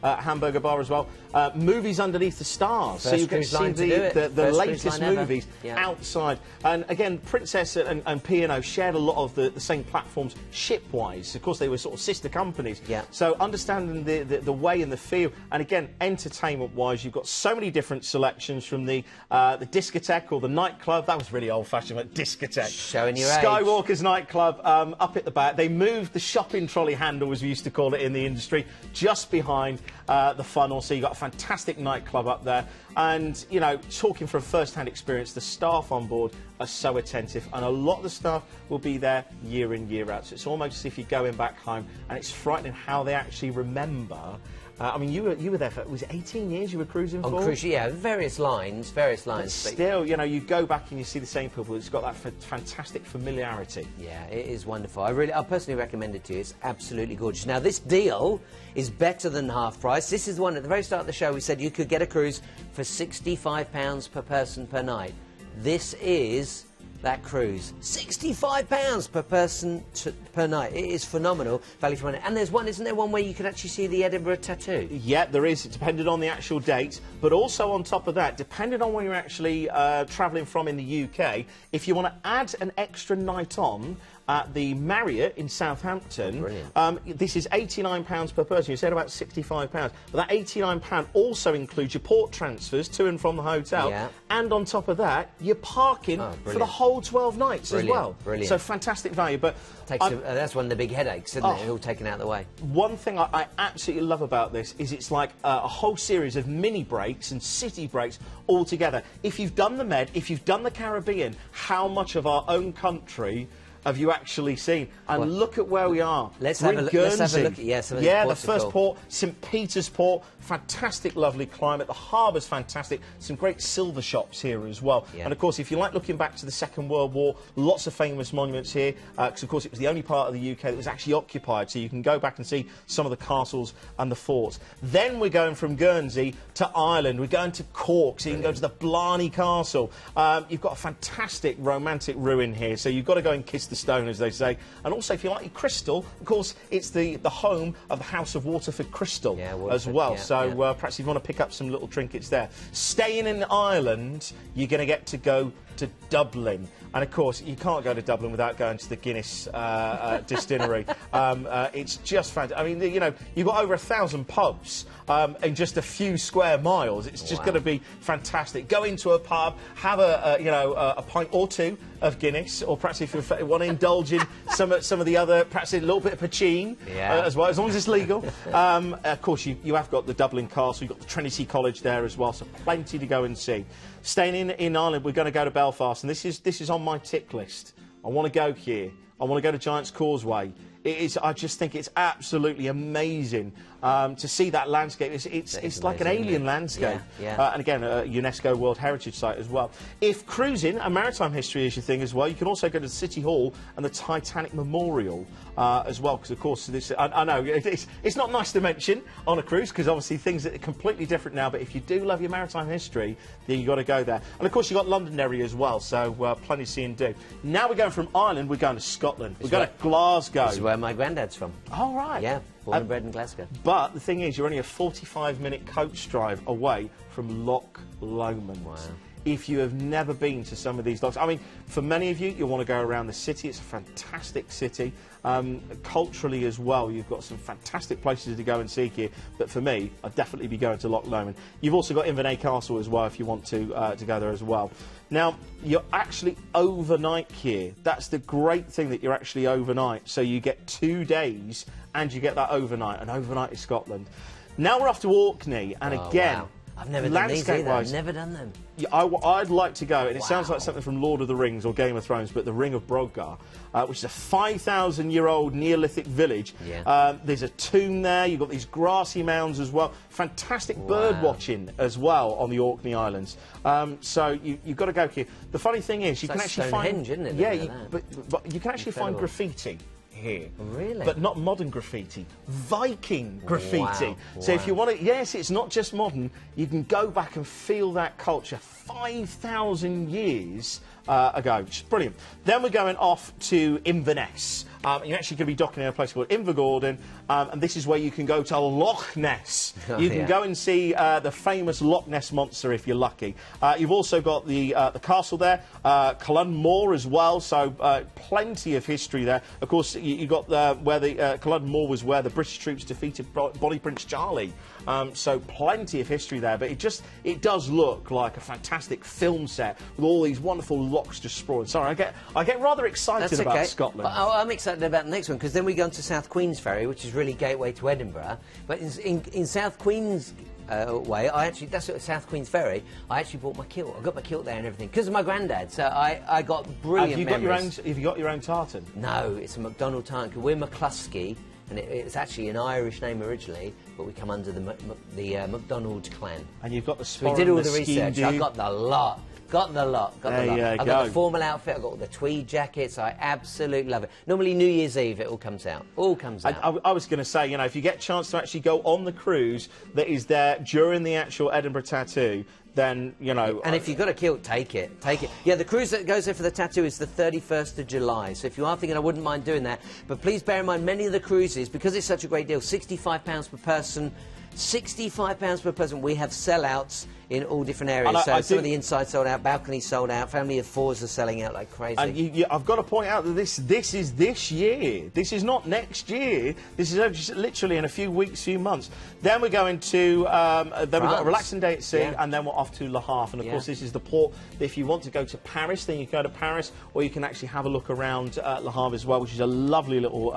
hamburger bar as well. Movies underneath the stars. So you can see the latest movies outside. And again, Princess and P&O shared a lot of the same platforms ship-wise. Of course, they were sort of sister companies. Yeah. So understanding the way and the feel. And again, entertainment-wise, you've got so many different selections from the discotheque or the nightclub. That was really old-fashioned, like discotheque. Showing your Skywalker's nightclub up at the back. They moved the shopping trolley handle, as we used to call it in the industry, just behind the funnel. So you've got a fantastic nightclub up there. And, you know, talking from first-hand experience, the staff on board are so attentive, and a lot of the staff will be there year in, year out. So it's almost as if you're going back home, and it's frightening how they actually remember. I mean, you were there for, was it 18 years you were cruising for? On cruise, yeah, various lines. But still, you know, you go back and you see the same people. It's got that fantastic familiarity. Yeah, it is wonderful. I personally recommend it to you. It's absolutely gorgeous. Now, this deal is better than half price. This is the one, at the very start of the show, we said you could get a cruise for £65 per person per night. This is that cruise. £65 per person per night. It is phenomenal value for money. And there's one, isn't there one where you can actually see the Edinburgh tattoo? Yeah, there is. It depended on the actual date. But also on top of that, depending on where you're actually travelling from in the UK, if you want to add an extra night on at the Marriott in Southampton, this is £89 per person. You said about £65. But that £89 also includes your port transfers to and from the hotel. And on top of that, you're parking for the whole 12 nights as well. So fantastic value. But that's one of the big headaches, isn't it? All taken out of the way. One thing I absolutely love about this is it's like a whole series of mini breaks and city breaks all together. If you've done the Med, if you've done the Caribbean, how much of our own country have you actually seen? And look at where we are. Let's have a look at the first port, St Peter's Port. Fantastic, lovely climate. The harbour's fantastic. Some great silver shops here as well. And of course, if you like looking back to the Second World War, lots of famous monuments here. Because of course, it was the only part of the UK that was actually occupied. So you can go back and see some of the castles and the forts. Then we're going from Guernsey to Ireland. We're going to Cork. So you can go to the Blarney Castle. You've got a fantastic romantic ruin here. So you've got to go and kiss the the stone, as they say. And also, if you like your crystal, of course, it's the home of the House of Waterford Crystal as well. Perhaps if you want to pick up some little trinkets there. Staying in Ireland, you're going to get to go to Dublin. And of course, you can't go to Dublin without going to the Guinness distillery. It's just fantastic. I mean, you know, you've got over 1,000 pubs in just a few square miles. It's just going to be fantastic. Go into a pub, have a pint or two of Guinness, or perhaps if you want to indulge in some of the other, perhaps a little bit of poachine as well, as long as it's legal. Of course, you have got the Dublin Castle, you've got the Trinity College there as well, so plenty to go and see. Staying in Ireland, we're going to go to Belfast, and this is on my tick list. I want to go here. I want to go to Giant's Causeway. I just think it's absolutely amazing to see that landscape. It's like an alien landscape. And again, a UNESCO World Heritage Site as well. If cruising and maritime history is your thing as well, you can also go to the City Hall and the Titanic Memorial as well, because of course I know it's not nice to mention on a cruise, because obviously things are completely different now, but if you do love your maritime history, then you've got to go there. And of course you've got Londonderry as well, so plenty to see and do. Now we're going from Ireland, we're going to Scotland. We're going to Glasgow. This is where my granddad's from. Oh, right. Yeah, born and bred in Glasgow. But the thing is, you're only a 45-minute coach drive away from Loch Lomond. Wow. If you have never been to some of these lochs, I mean, for many of you, you'll want to go around the city. It's a fantastic city. Culturally as well, you've got some fantastic places to go and see here. But for me, I'd definitely be going to Loch Lomond. You've also got Inverness Castle as well, if you want to go there as well. Now, you're actually overnight here. That's the great thing, that you're actually overnight. So you get 2 days and you get that overnight. And overnight is Scotland. Now we're off to Orkney, and again... Wow. I've never done these either. I've never done them. Yeah, I'd like to go, and it sounds like something from Lord of the Rings or Game of Thrones, but the Ring of Brodgar, which is a 5,000-year-old Neolithic village. There's a tomb there. You've got these grassy mounds as well. Fantastic bird watching as well on the Orkney Islands. So you've got to go here. The funny thing is, you can actually find... isn't it? Yeah, but you can actually find graffiti here. Really? But not modern graffiti, Viking graffiti. So if you want to, yes, it's not just modern, you can go back and feel that culture 5,000 years ago. Which is brilliant. Then we're going off to Inverness. You're actually going to be docking in a place called Invergordon, and this is where you can go to Loch Ness. You can go and see the famous Loch Ness monster if you're lucky. You've also got the castle there, Culloden Moor as well, so plenty of history there. Of course, you got where the Culloden Moor was where the British troops defeated Bonnie Prince Charlie. So plenty of history there, but it does look like a fantastic film set with all these wonderful lochs just sprawling. Sorry, I get rather excited about Scotland. I'm excited about the next one, because then we go on to South Queensferry, which is really gateway to Edinburgh. But in South Queens way, that's at South Queensferry. I actually bought my kilt. I got my kilt there and everything because of my granddad. So I got brilliant memories. Have you got your own tartan? No, it's a McDonald tartan. We're McCluskey, and it's actually an Irish name originally, but we come under the McDonald clan. And you've got the we did all the research. I got the lot. Got the lot. I've got the formal outfit. I've got all the tweed jackets. I absolutely love it. Normally New Year's Eve it all comes out. I was going to say, you know, if you get a chance to actually go on the cruise that is there during the actual Edinburgh Tattoo, then, you know... And if you've got a kilt, take it. Yeah, the cruise that goes there for the tattoo is the 31st of July. So if you are thinking, I wouldn't mind doing that. But please bear in mind, many of the cruises, because it's such a great deal, £65 per person, £65 per person, we have sellouts in all different areas. So some of the inside sold out, balconies sold out, family of fours are selling out like crazy. And I've got to point out that this is this year. This is not next year. This is just literally in a few weeks, few months. Then we're going to, then we've got a relaxing day at sea, and then we're off to Le Havre. And of course, this is the port. If you want to go to Paris, then you go to Paris, or you can actually have a look around Le Havre as well, which is a lovely little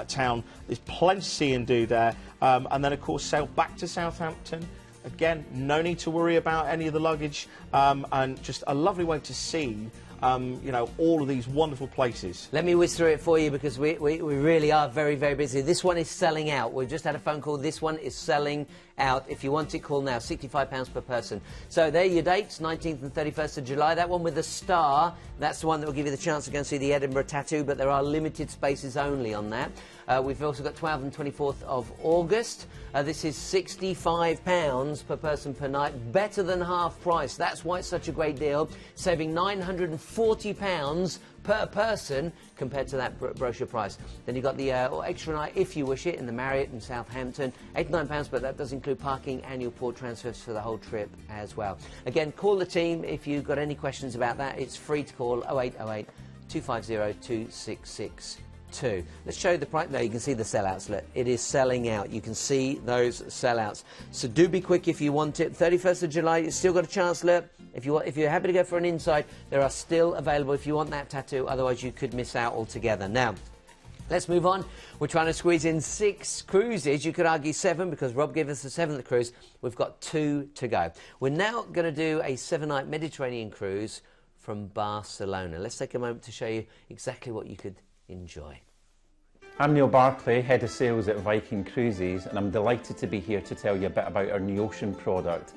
town. There's plenty to see and do there. And then, of course, sail back to Southampton. Again, no need to worry about any of the luggage, and just a lovely way to see, you know, all of these wonderful places. Let me whiz through it for you, because we really are very, very busy. This one is selling out. We've just had a phone call. This one is selling out. If you want it, call now. £65 per person. So there are your dates, 19th and 31st of July. That one with the star, that's the one that will give you the chance to go and see the Edinburgh Tattoo, but there are limited spaces only on that. We've also got 12th and 24th of August. This is £65 per person per night, better than half price. That's why it's such a great deal, saving £940 per person compared to that brochure price. Then you've got the extra night, if you wish it, in the Marriott in Southampton, £89, but that does include parking and your port transfers for the whole trip as well. Again, call the team if you've got any questions about that. It's free to call 0808 250 2662. Let's show you the price. There you can see the sellouts. Look, it is selling out. You can see those sellouts. So do be quick if you want it. 31st of July, you've still got a chance. Look, if you're happy to go for an inside, there are still available if you want that tattoo. Otherwise, you could miss out altogether. Now, let's move on. We're trying to squeeze in 6 cruises. You could argue 7 because Rob gave us the 7th cruise. We've got 2 to go. We're now going to do a 7-night Mediterranean cruise from Barcelona. Let's take a moment to show you exactly what you could enjoy. I'm Neil Barclay, Head of Sales at Viking Cruises, and I'm delighted to be here to tell you a bit about our new ocean product.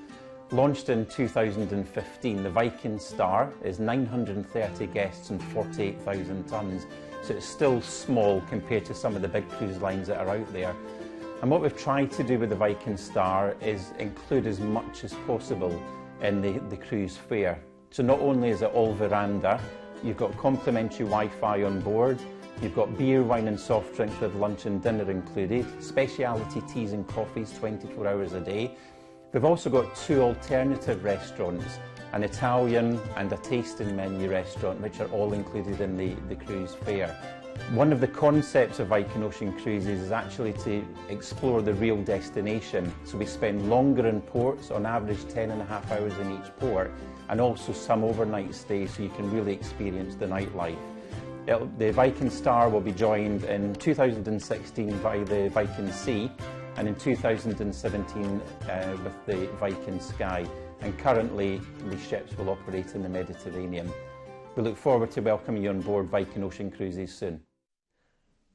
Launched in 2015, the Viking Star is 930 guests and 48,000 tonnes, so it's still small compared to some of the big cruise lines that are out there. And what we've tried to do with the Viking Star is include as much as possible in the cruise fare. So not only is it all veranda, you've got complimentary Wi-Fi on board, you've got beer, wine and soft drinks with lunch and dinner included, speciality teas and coffees 24 hours a day. We've also got 2 alternative restaurants, an Italian and a tasting menu restaurant, which are all included in the cruise fare. One of the concepts of Viking Ocean Cruises is actually to explore the real destination. So we spend longer in ports, on average 10.5 hours in each port, and also some overnight stays so you can really experience the nightlife. The Viking Star will be joined in 2016 by the Viking Sea, and in 2017 with the Viking Sky, and currently these ships will operate in the Mediterranean. We look forward to welcoming you on board Viking Ocean Cruises soon.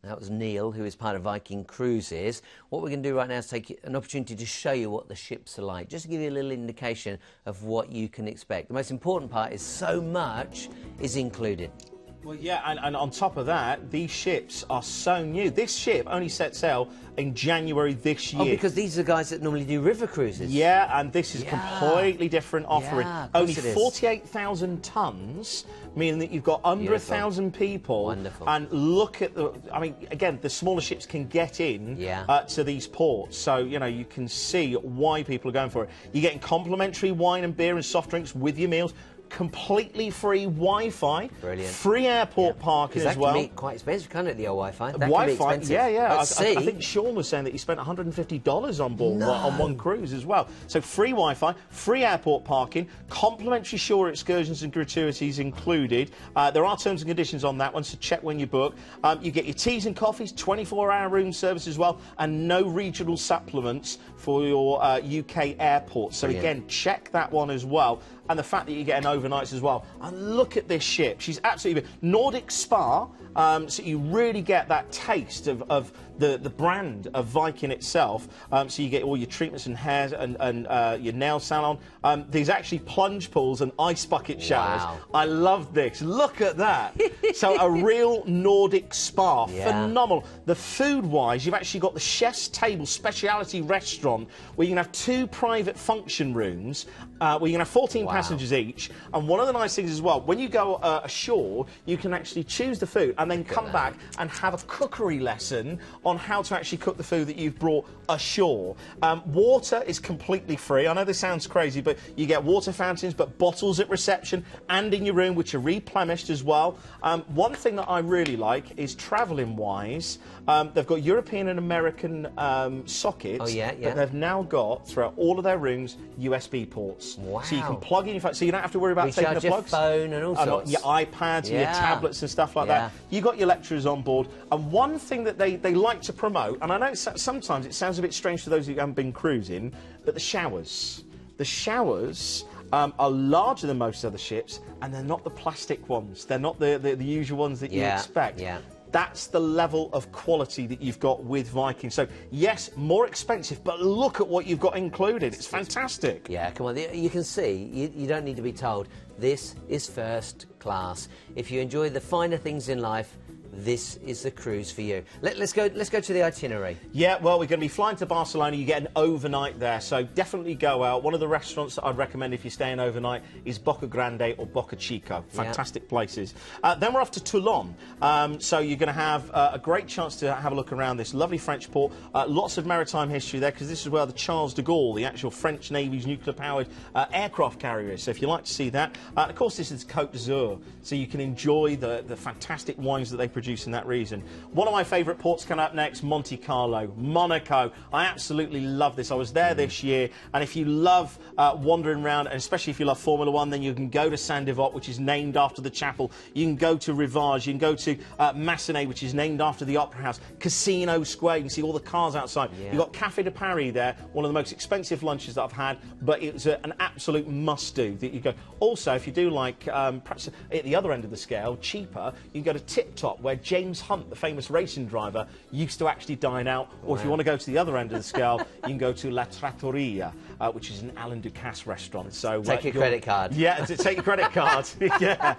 That was Neil, who is part of Viking Cruises. What we're going to do right now is take an opportunity to show you what the ships are like, just to give you a little indication of what you can expect. The most important part is so much is included. Well, yeah, and on top of that, these ships are so new. This ship only set sail in January this year. Oh, because these are guys that normally do river cruises. Yeah, and this is a completely different offering. Yeah, only 48,000 tonnes, meaning that you've got under 1,000 people. Wonderful. And look at the, I mean, again, the smaller ships can get in to these ports. So, you know, you can see why people are going for it. You're getting complimentary wine and beer and soft drinks with your meals. Completely free Wi-Fi, brilliant, free airport parking as well. That can be quite expensive, can't it? The old Wi-Fi. That Wi-Fi, can be expensive. yeah. I think Sean was saying that he spent $150 on board on one cruise as well. So free Wi-Fi, free airport parking, complimentary shore excursions and gratuities included. There are terms and conditions on that one, so check when you book. You get your teas and coffees, 24-hour room service as well, and no regional supplements for your UK airports. So again, check that one as well. And the fact that you're getting overnights as well. And look at this ship. She's absolutely Nordic Spa, so you really get that taste of the brand of Viking itself. So you get all your treatments and hair and your nail salon. There's actually plunge pools and ice bucket showers. Wow. I love this. Look at that. So a real Nordic spa. Phenomenal. The food-wise, you've actually got the chef's table speciality restaurant where you can have 2 private function rooms where you can have 14 passengers each. And one of the nice things as well, when you go ashore, you can actually choose the food and then come back and have a cookery lesson on how to actually cook the food that you've brought ashore. Water is completely free. I know this sounds crazy, but you get water fountains, but bottles at reception and in your room, which are replenished as well. One thing that I really like is travelling-wise, they've got European and American sockets, but they've now got, throughout all of their rooms, USB ports. Wow. So you can plug in your phone, so you don't have to worry about taking the plugs. Your phone and all sorts. Your iPads, your tablets and stuff like that. You got your lecturers on board. And one thing that they like to promote, and I know sometimes it sounds a bit strange to those who haven't been cruising, but the showers. The showers are larger than most other ships, and they're not the plastic ones. They're not the usual ones that you expect. That's the level of quality that you've got with Viking. So, yes, more expensive, but look at what you've got included. It's fantastic. Yeah, come on. You can see, you don't need to be told, this is first class. If you enjoy the finer things in life, this is the cruise for you. Let's go to the itinerary. Yeah, well, we're going to be flying to Barcelona. You get an overnight there, so definitely go out. One of the restaurants that I'd recommend if you're staying overnight is Boca Grande or Boca Chica. Fantastic places. Then we're off to Toulon. So you're going to have a great chance to have a look around this lovely French port. Lots of maritime history there, because this is where the Charles de Gaulle, the actual French Navy's nuclear-powered aircraft carrier is. So if you like to see that. Of course, this is Côte d'Azur, so you can enjoy the fantastic wines that they produce in that region. One of my favourite ports coming up next, Monte Carlo, Monaco. I absolutely love this. I was there this year, and if you love wandering around, and especially if you love Formula One, then you can go to Saint-Devote, which is named after the chapel. You can go to Rivage, you can go to Massenet, which is named after the Opera House, Casino Square, you can see all the cars outside. You've got Café de Paris there, one of the most expensive lunches that I've had, but it's an absolute must-do that you go. Also, if you do like, perhaps at the other end of the scale, cheaper, you can go to Tip Top, where James Hunt, the famous racing driver, used to actually dine out. Or if you want to go to the other end of the scale, you can go to La Trattoria, which is an Alain Ducasse restaurant. So take your credit card. Yeah, take your credit card. Yeah.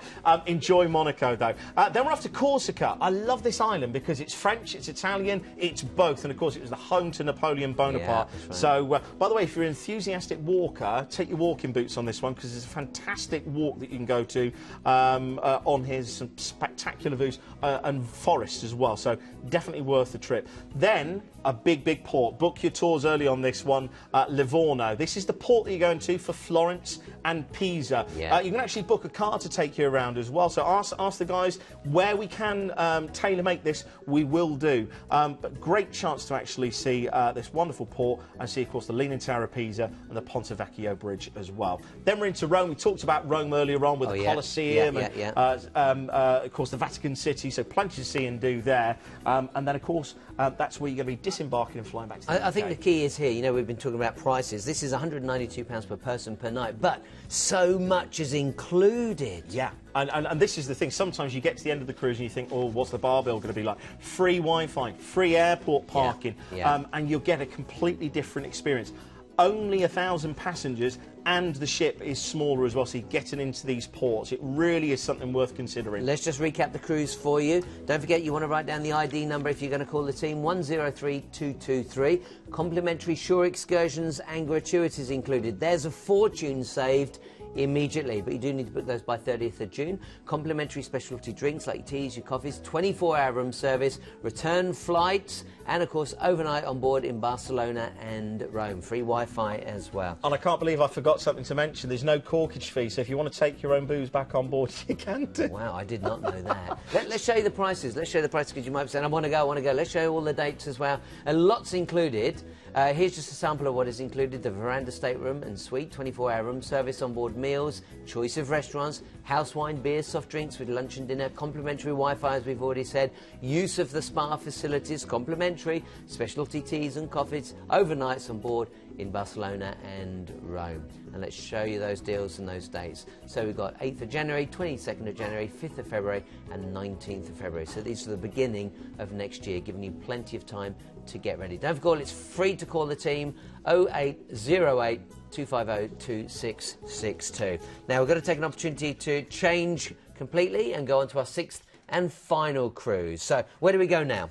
Enjoy Monaco, though. Then we're off to Corsica. I love this island because it's French, it's Italian, it's both. And, of course, it was the home to Napoleon Bonaparte. Yeah, right. So, by the way, if you're an enthusiastic walker, take your walking boots on this one, because there's a fantastic walk that you can go to on here. Some spectacular views and forest as well, so definitely worth the trip. Then a big port. Book your tours early on this one. Livorno. This is the port that you're going to for Florence and Pisa. Yeah. You can actually book a car to take you around as well, so ask the guys where we can tailor-make this. We will do. But great chance to actually see this wonderful port and see, of course, the Leaning Tower of Pisa and the Ponte Vecchio Bridge as well. Then we're into Rome. We talked about Rome earlier on with the Colosseum and, of course, the Vatican City, so plenty to see and do there. And then, of course, that's where you're going to be disembarking and flying back to the UK. I think the key is here, you know, we've been talking about prices. This is £192 per person per night, but so much is included. Yeah, and this is the thing. Sometimes you get to the end of the cruise and you think, oh, what's the bar bill going to be like? Free Wi-Fi, free airport parking, and you'll get a completely different experience. Only 1,000 passengers, and the ship is smaller as well, so you're getting into these ports. It really is something worth considering. Let's just recap the cruise for you. Don't forget, you want to write down the ID number if you're going to call the team, 103223. Complimentary shore excursions and gratuities included. There's a fortune saved immediately, but you do need to book those by 30th of June. Complimentary specialty drinks like your teas, your coffees, 24-hour room service, return flights, and of course overnight on board in Barcelona and Rome. Free Wi-Fi as well. And I can't believe I forgot something to mention. There's no corkage fee, so if you want to take your own booze back on board, you can do. Wow, I did not know that. Let's show you the prices. Let's show you the prices, because you might be saying, I want to go. Let's show you all the dates as well. And lots included. Here's just a sample of what is included. The veranda stateroom and suite, 24-hour room service, on-board meals, choice of restaurants, house wine, beer, soft drinks with lunch and dinner, complimentary Wi-Fi, as we've already said, use of the spa facilities, complimentary, specialty teas and coffees, overnights on board in Barcelona and Rome. And let's show you those deals and those dates. So we've got 8th of January, 22nd of January, 5th of February and 19th of February. So these are the beginning of next year, giving you plenty of time to get ready. Don't forget, it's free to call the team, 0808 250 2662. Now we're going to take an opportunity to change completely and go on to our 6th and final cruise. So where do we go now?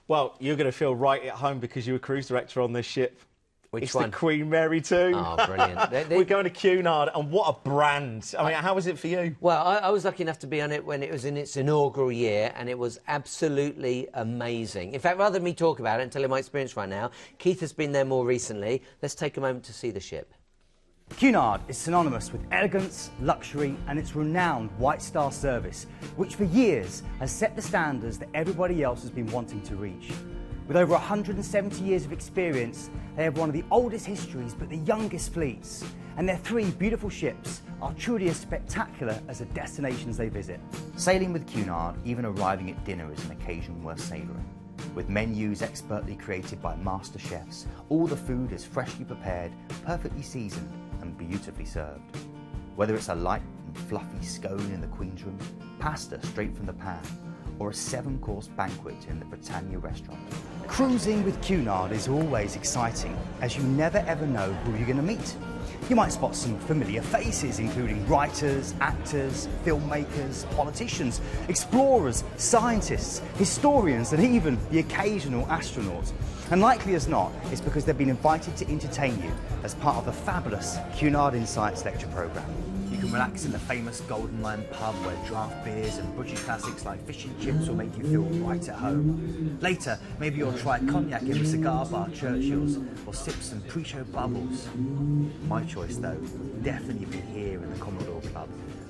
Well, you're going to feel right at home because you're a cruise director on this ship. Which one? The Queen Mary 2. Oh, brilliant. We're going to Cunard, and what a brand. I mean, how was it for you? Well, I was lucky enough to be on it when it was in its inaugural year, and it was absolutely amazing. In fact, rather than me talk about it and tell you my experience right now, Keith has been there more recently. Let's take a moment to see the ship. Cunard is synonymous with elegance, luxury and its renowned White Star service, which for years has set the standards that everybody else has been wanting to reach. With over 170 years of experience, they have one of the oldest histories but the youngest fleets, and their 3 beautiful ships are truly as spectacular as the destinations they visit. Sailing with Cunard, even arriving at dinner is an occasion worth savouring. With menus expertly created by master chefs, all the food is freshly prepared, perfectly seasoned and beautifully served. Whether it's a light and fluffy scone in the Queen's room, pasta straight from the pan, or a 7-course banquet in the Britannia restaurant. Cruising with Cunard is always exciting, as you never ever know who you're going to meet. You might spot some familiar faces, including writers, actors, filmmakers, politicians, explorers, scientists, historians, and even the occasional astronaut. And likely as not, it's because they've been invited to entertain you as part of the fabulous Cunard Insights lecture programme. You can relax in the famous Golden Lion pub where draft beers and butcher classics like fish and chips will make you feel right at home. Later, maybe you'll try cognac in the cigar bar Churchill's or sip some pre-show bubbles. My choice, though, definitely be here in the Commodore Club.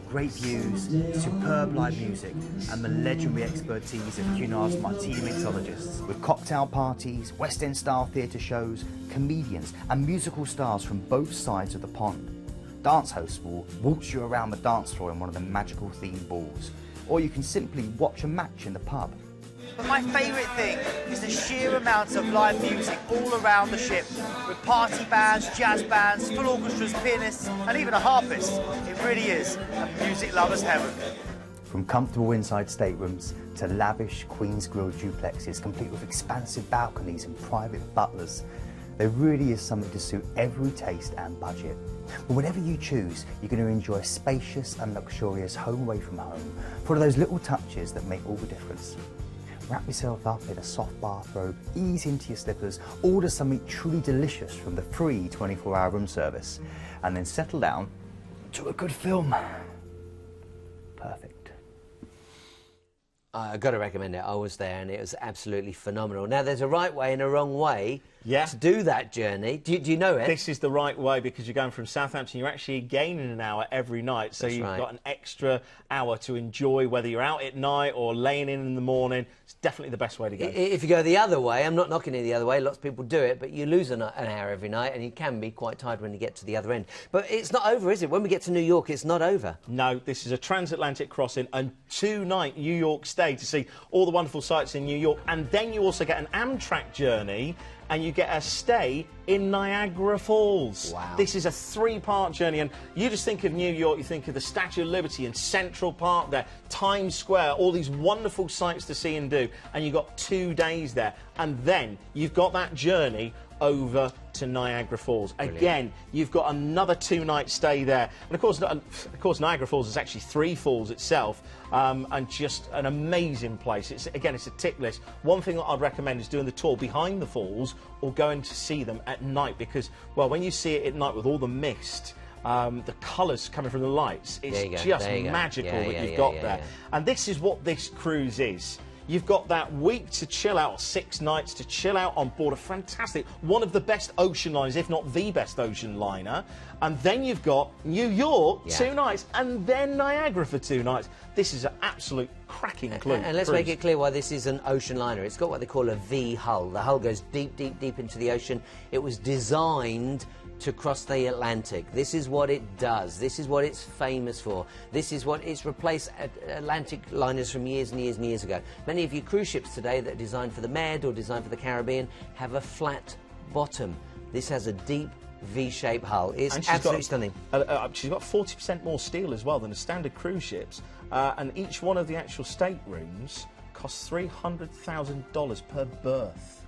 Great views, superb live music, and the legendary expertise of Cunard's martini mixologists. With cocktail parties, West End style theatre shows, comedians and musical stars from both sides of the pond. Dance hosts will waltz you around the dance floor in one of the magical themed balls, or you can simply watch a match in the pub. But my favourite thing is the sheer amount of live music all around the ship, with party bands, jazz bands, full orchestras, pianists, and even a harpist. It really is a music lover's heaven. From comfortable inside staterooms to lavish Queen's Grille duplexes, complete with expansive balconies and private butlers, there really is something to suit every taste and budget. But whatever you choose, you're going to enjoy a spacious and luxurious home away from home, full of those little touches that make all the difference. Wrap yourself up in a soft bathrobe, ease into your slippers, order something truly delicious from the free 24-hour room service, and then settle down to a good film. Perfect. I've got to recommend it. I was there and it was absolutely phenomenal. Now, there's a right way and a wrong way to do that journey. Do you know it? This is the right way because you're going from Southampton. You're actually gaining an hour every night. So you've got an extra hour to enjoy, whether you're out at night or laying in the morning. It's definitely the best way to go. If you go the other way, I'm not knocking it the other way. Lots of people do it, but you lose an hour every night and you can be quite tired when you get to the other end. But it's not over, is it? When we get to New York, it's not over. No, this is a transatlantic crossing and 2-night New York stay to see all the wonderful sights in New York. And then you also get an Amtrak journey and you get a stay in Niagara Falls. Wow. This is a 3-part journey, and you just think of New York, you think of the Statue of Liberty and Central Park there, Times Square, all these wonderful sights to see and do, and you've got 2 days there. And then you've got that journey over to Niagara Falls. Brilliant. Again, you've got another 2-night stay there. And of course, Niagara Falls is actually 3 falls itself, and just an amazing place. It's a tick list. One thing that I'd recommend is doing the tour behind the falls or going to see them at night because, well, when you see it at night with all the mist, the colours coming from the lights, it's just magical that you've got there. And this is what this cruise is. You've got that week to chill out, 6 nights to chill out on board a fantastic, one of the best ocean liners, if not the best ocean liner. And then you've got New York, 2 nights, and then Niagara for 2 nights. This is an absolute cracking cruise. And let's make it clear why this is an ocean liner. It's got what they call a V hull. The hull goes deep, deep, deep into the ocean. It was designed to cross the Atlantic. This is what it does. This is what it's famous for. This is what it's replaced Atlantic liners from years and years and years ago. Many of your cruise ships today that are designed for the Med or designed for the Caribbean have a flat bottom. This has a deep V-shaped hull. It's absolutely stunning. She's got 40% more steel as well than the standard cruise ships, and each one of the actual staterooms costs $300,000 per berth.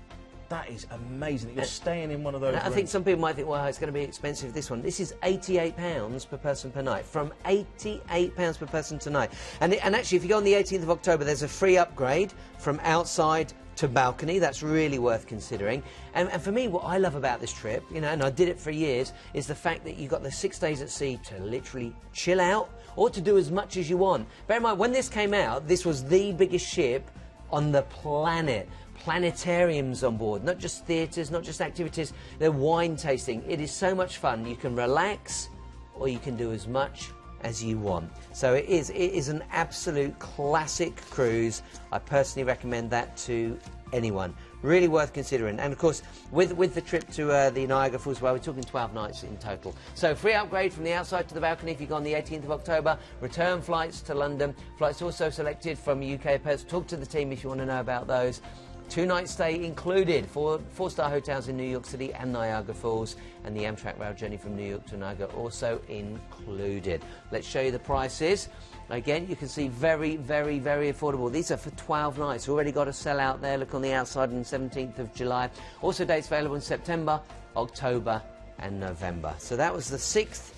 That is amazing that you're staying in one of those rooms. I think some people might think, well, it's going to be expensive, this one. This is £88 per person per night, from £88 per person tonight. And actually, if you go on the 18th of October, there's a free upgrade from outside to balcony. That's really worth considering. And for me, what I love about this trip, you know, and I did it for years, is the fact that you've got the 6 days at sea to literally chill out or to do as much as you want. Bear in mind, when this came out, this was the biggest ship on the planet. Planetariums on board, not just theatres, not just activities, they're wine tasting. It is so much fun. You can relax or you can do as much as you want. So it is an absolute classic cruise. I personally recommend that to anyone. Really worth considering. And of course, with the trip to the Niagara Falls, well, we're talking 12 nights in total. So free upgrade from the outside to the balcony if you go on the 18th of October. Return flights to London. Flights also selected from UK pairs. Talk to the team if you want to know about those. 2-night stay included for 4-star hotels in New York City and Niagara Falls, and the Amtrak rail journey from New York to Niagara also included. Let's show you the prices. Again, you can see very, very, very affordable. These are for 12 nights. Already got a sell out there. Look on the outside on the 17th of July. Also dates available in September, October and November. So that was the 6th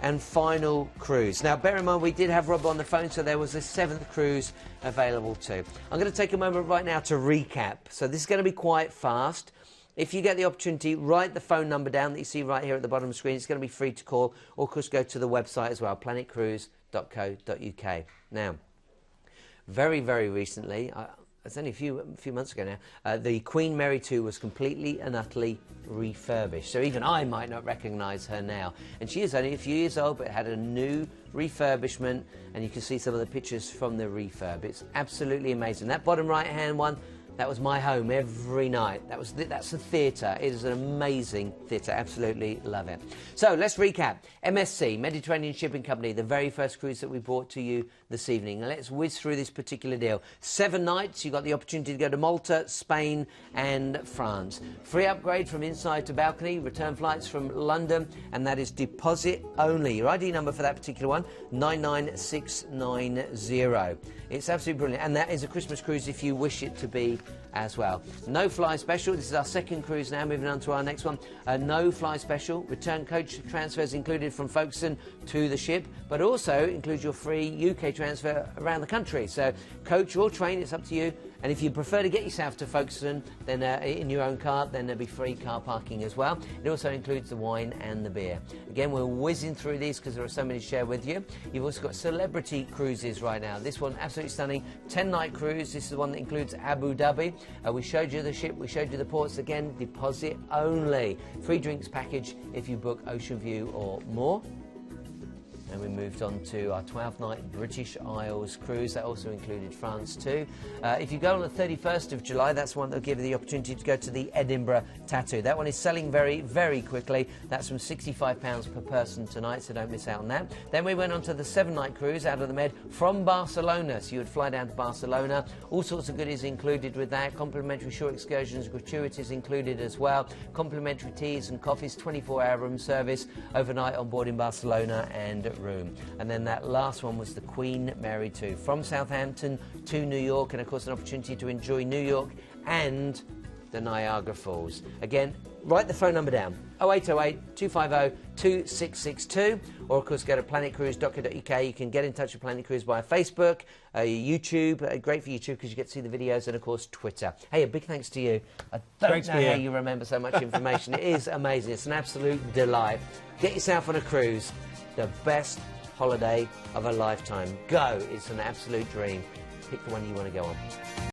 and final cruise. Now, bear in mind, we did have Rob on the phone, so there was a 7th cruise available too. I'm going to take a moment right now to recap. So this is going to be quite fast. If you get the opportunity, write the phone number down that you see right here at the bottom of the screen. It's going to be free to call, or of course go to the website as well, planetcruise.co.uk. Now, very, very recently, it's only a few months ago now, the Queen Mary 2 was completely and utterly refurbished. So even I might not recognise her now. And she is only a few years old, but it had a new refurbishment, and you can see some of the pictures from the refurb. It's absolutely amazing. That bottom right-hand one, that was my home every night. That's the theatre. It is an amazing theatre. Absolutely love it. So let's recap. MSC, Mediterranean Shipping Company, the very first cruise that we brought to you this evening. And let's whiz through this particular deal. 7 nights. You got the opportunity to go to Malta, Spain and France. Free upgrade from inside to balcony. Return flights from London. And that is deposit only. Your ID number for that particular one, 99690. It's absolutely brilliant. And that is a Christmas cruise if you wish it to be as well. No fly special. This is our 2nd cruise now. Moving on to our next one. No fly special. Return coach transfers included from Folkestone to the ship, but also includes your free UK transfer around the country. So coach or train, it's up to you. And if you prefer to get yourself to Folkestone then in your own car, then there'll be free car parking as well. It also includes the wine and the beer. Again, we're whizzing through these because there are so many to share with you. You've also got celebrity cruises right now. This one, absolutely stunning, 10-night cruise. This is the one that includes Abu Dhabi. We showed you the ship, we showed you the ports. Again, deposit only. Free drinks package if you book Ocean View or more. And we moved on to our 12-night British Isles cruise. That also included France too. If you go on the 31st of July, that's one that'll give you the opportunity to go to the Edinburgh Tattoo. That one is selling very, very quickly. That's from £65 per person tonight, so don't miss out on that. Then we went on to the 7-night cruise out of the Med from Barcelona. So you would fly down to Barcelona. All sorts of goodies included with that. Complimentary short excursions, gratuities included as well. Complimentary teas and coffees, 24-hour room service overnight on board in Barcelona and room. And then that last one was the Queen Mary 2 from Southampton to New York, and of course an opportunity to enjoy New York and the Niagara Falls. Again, write the phone number down, 0808 250 2662, or of course go to planetcruise.co.uk. You can get in touch with Planet Cruise via Facebook, YouTube, great for YouTube because you get to see the videos, and of course Twitter. Hey, a big thanks to you. I don't know how you remember so much information. It is amazing. It's an absolute delight. Get yourself on a cruise. The best holiday of a lifetime. Go. It's an absolute dream. Pick the one you want to go on.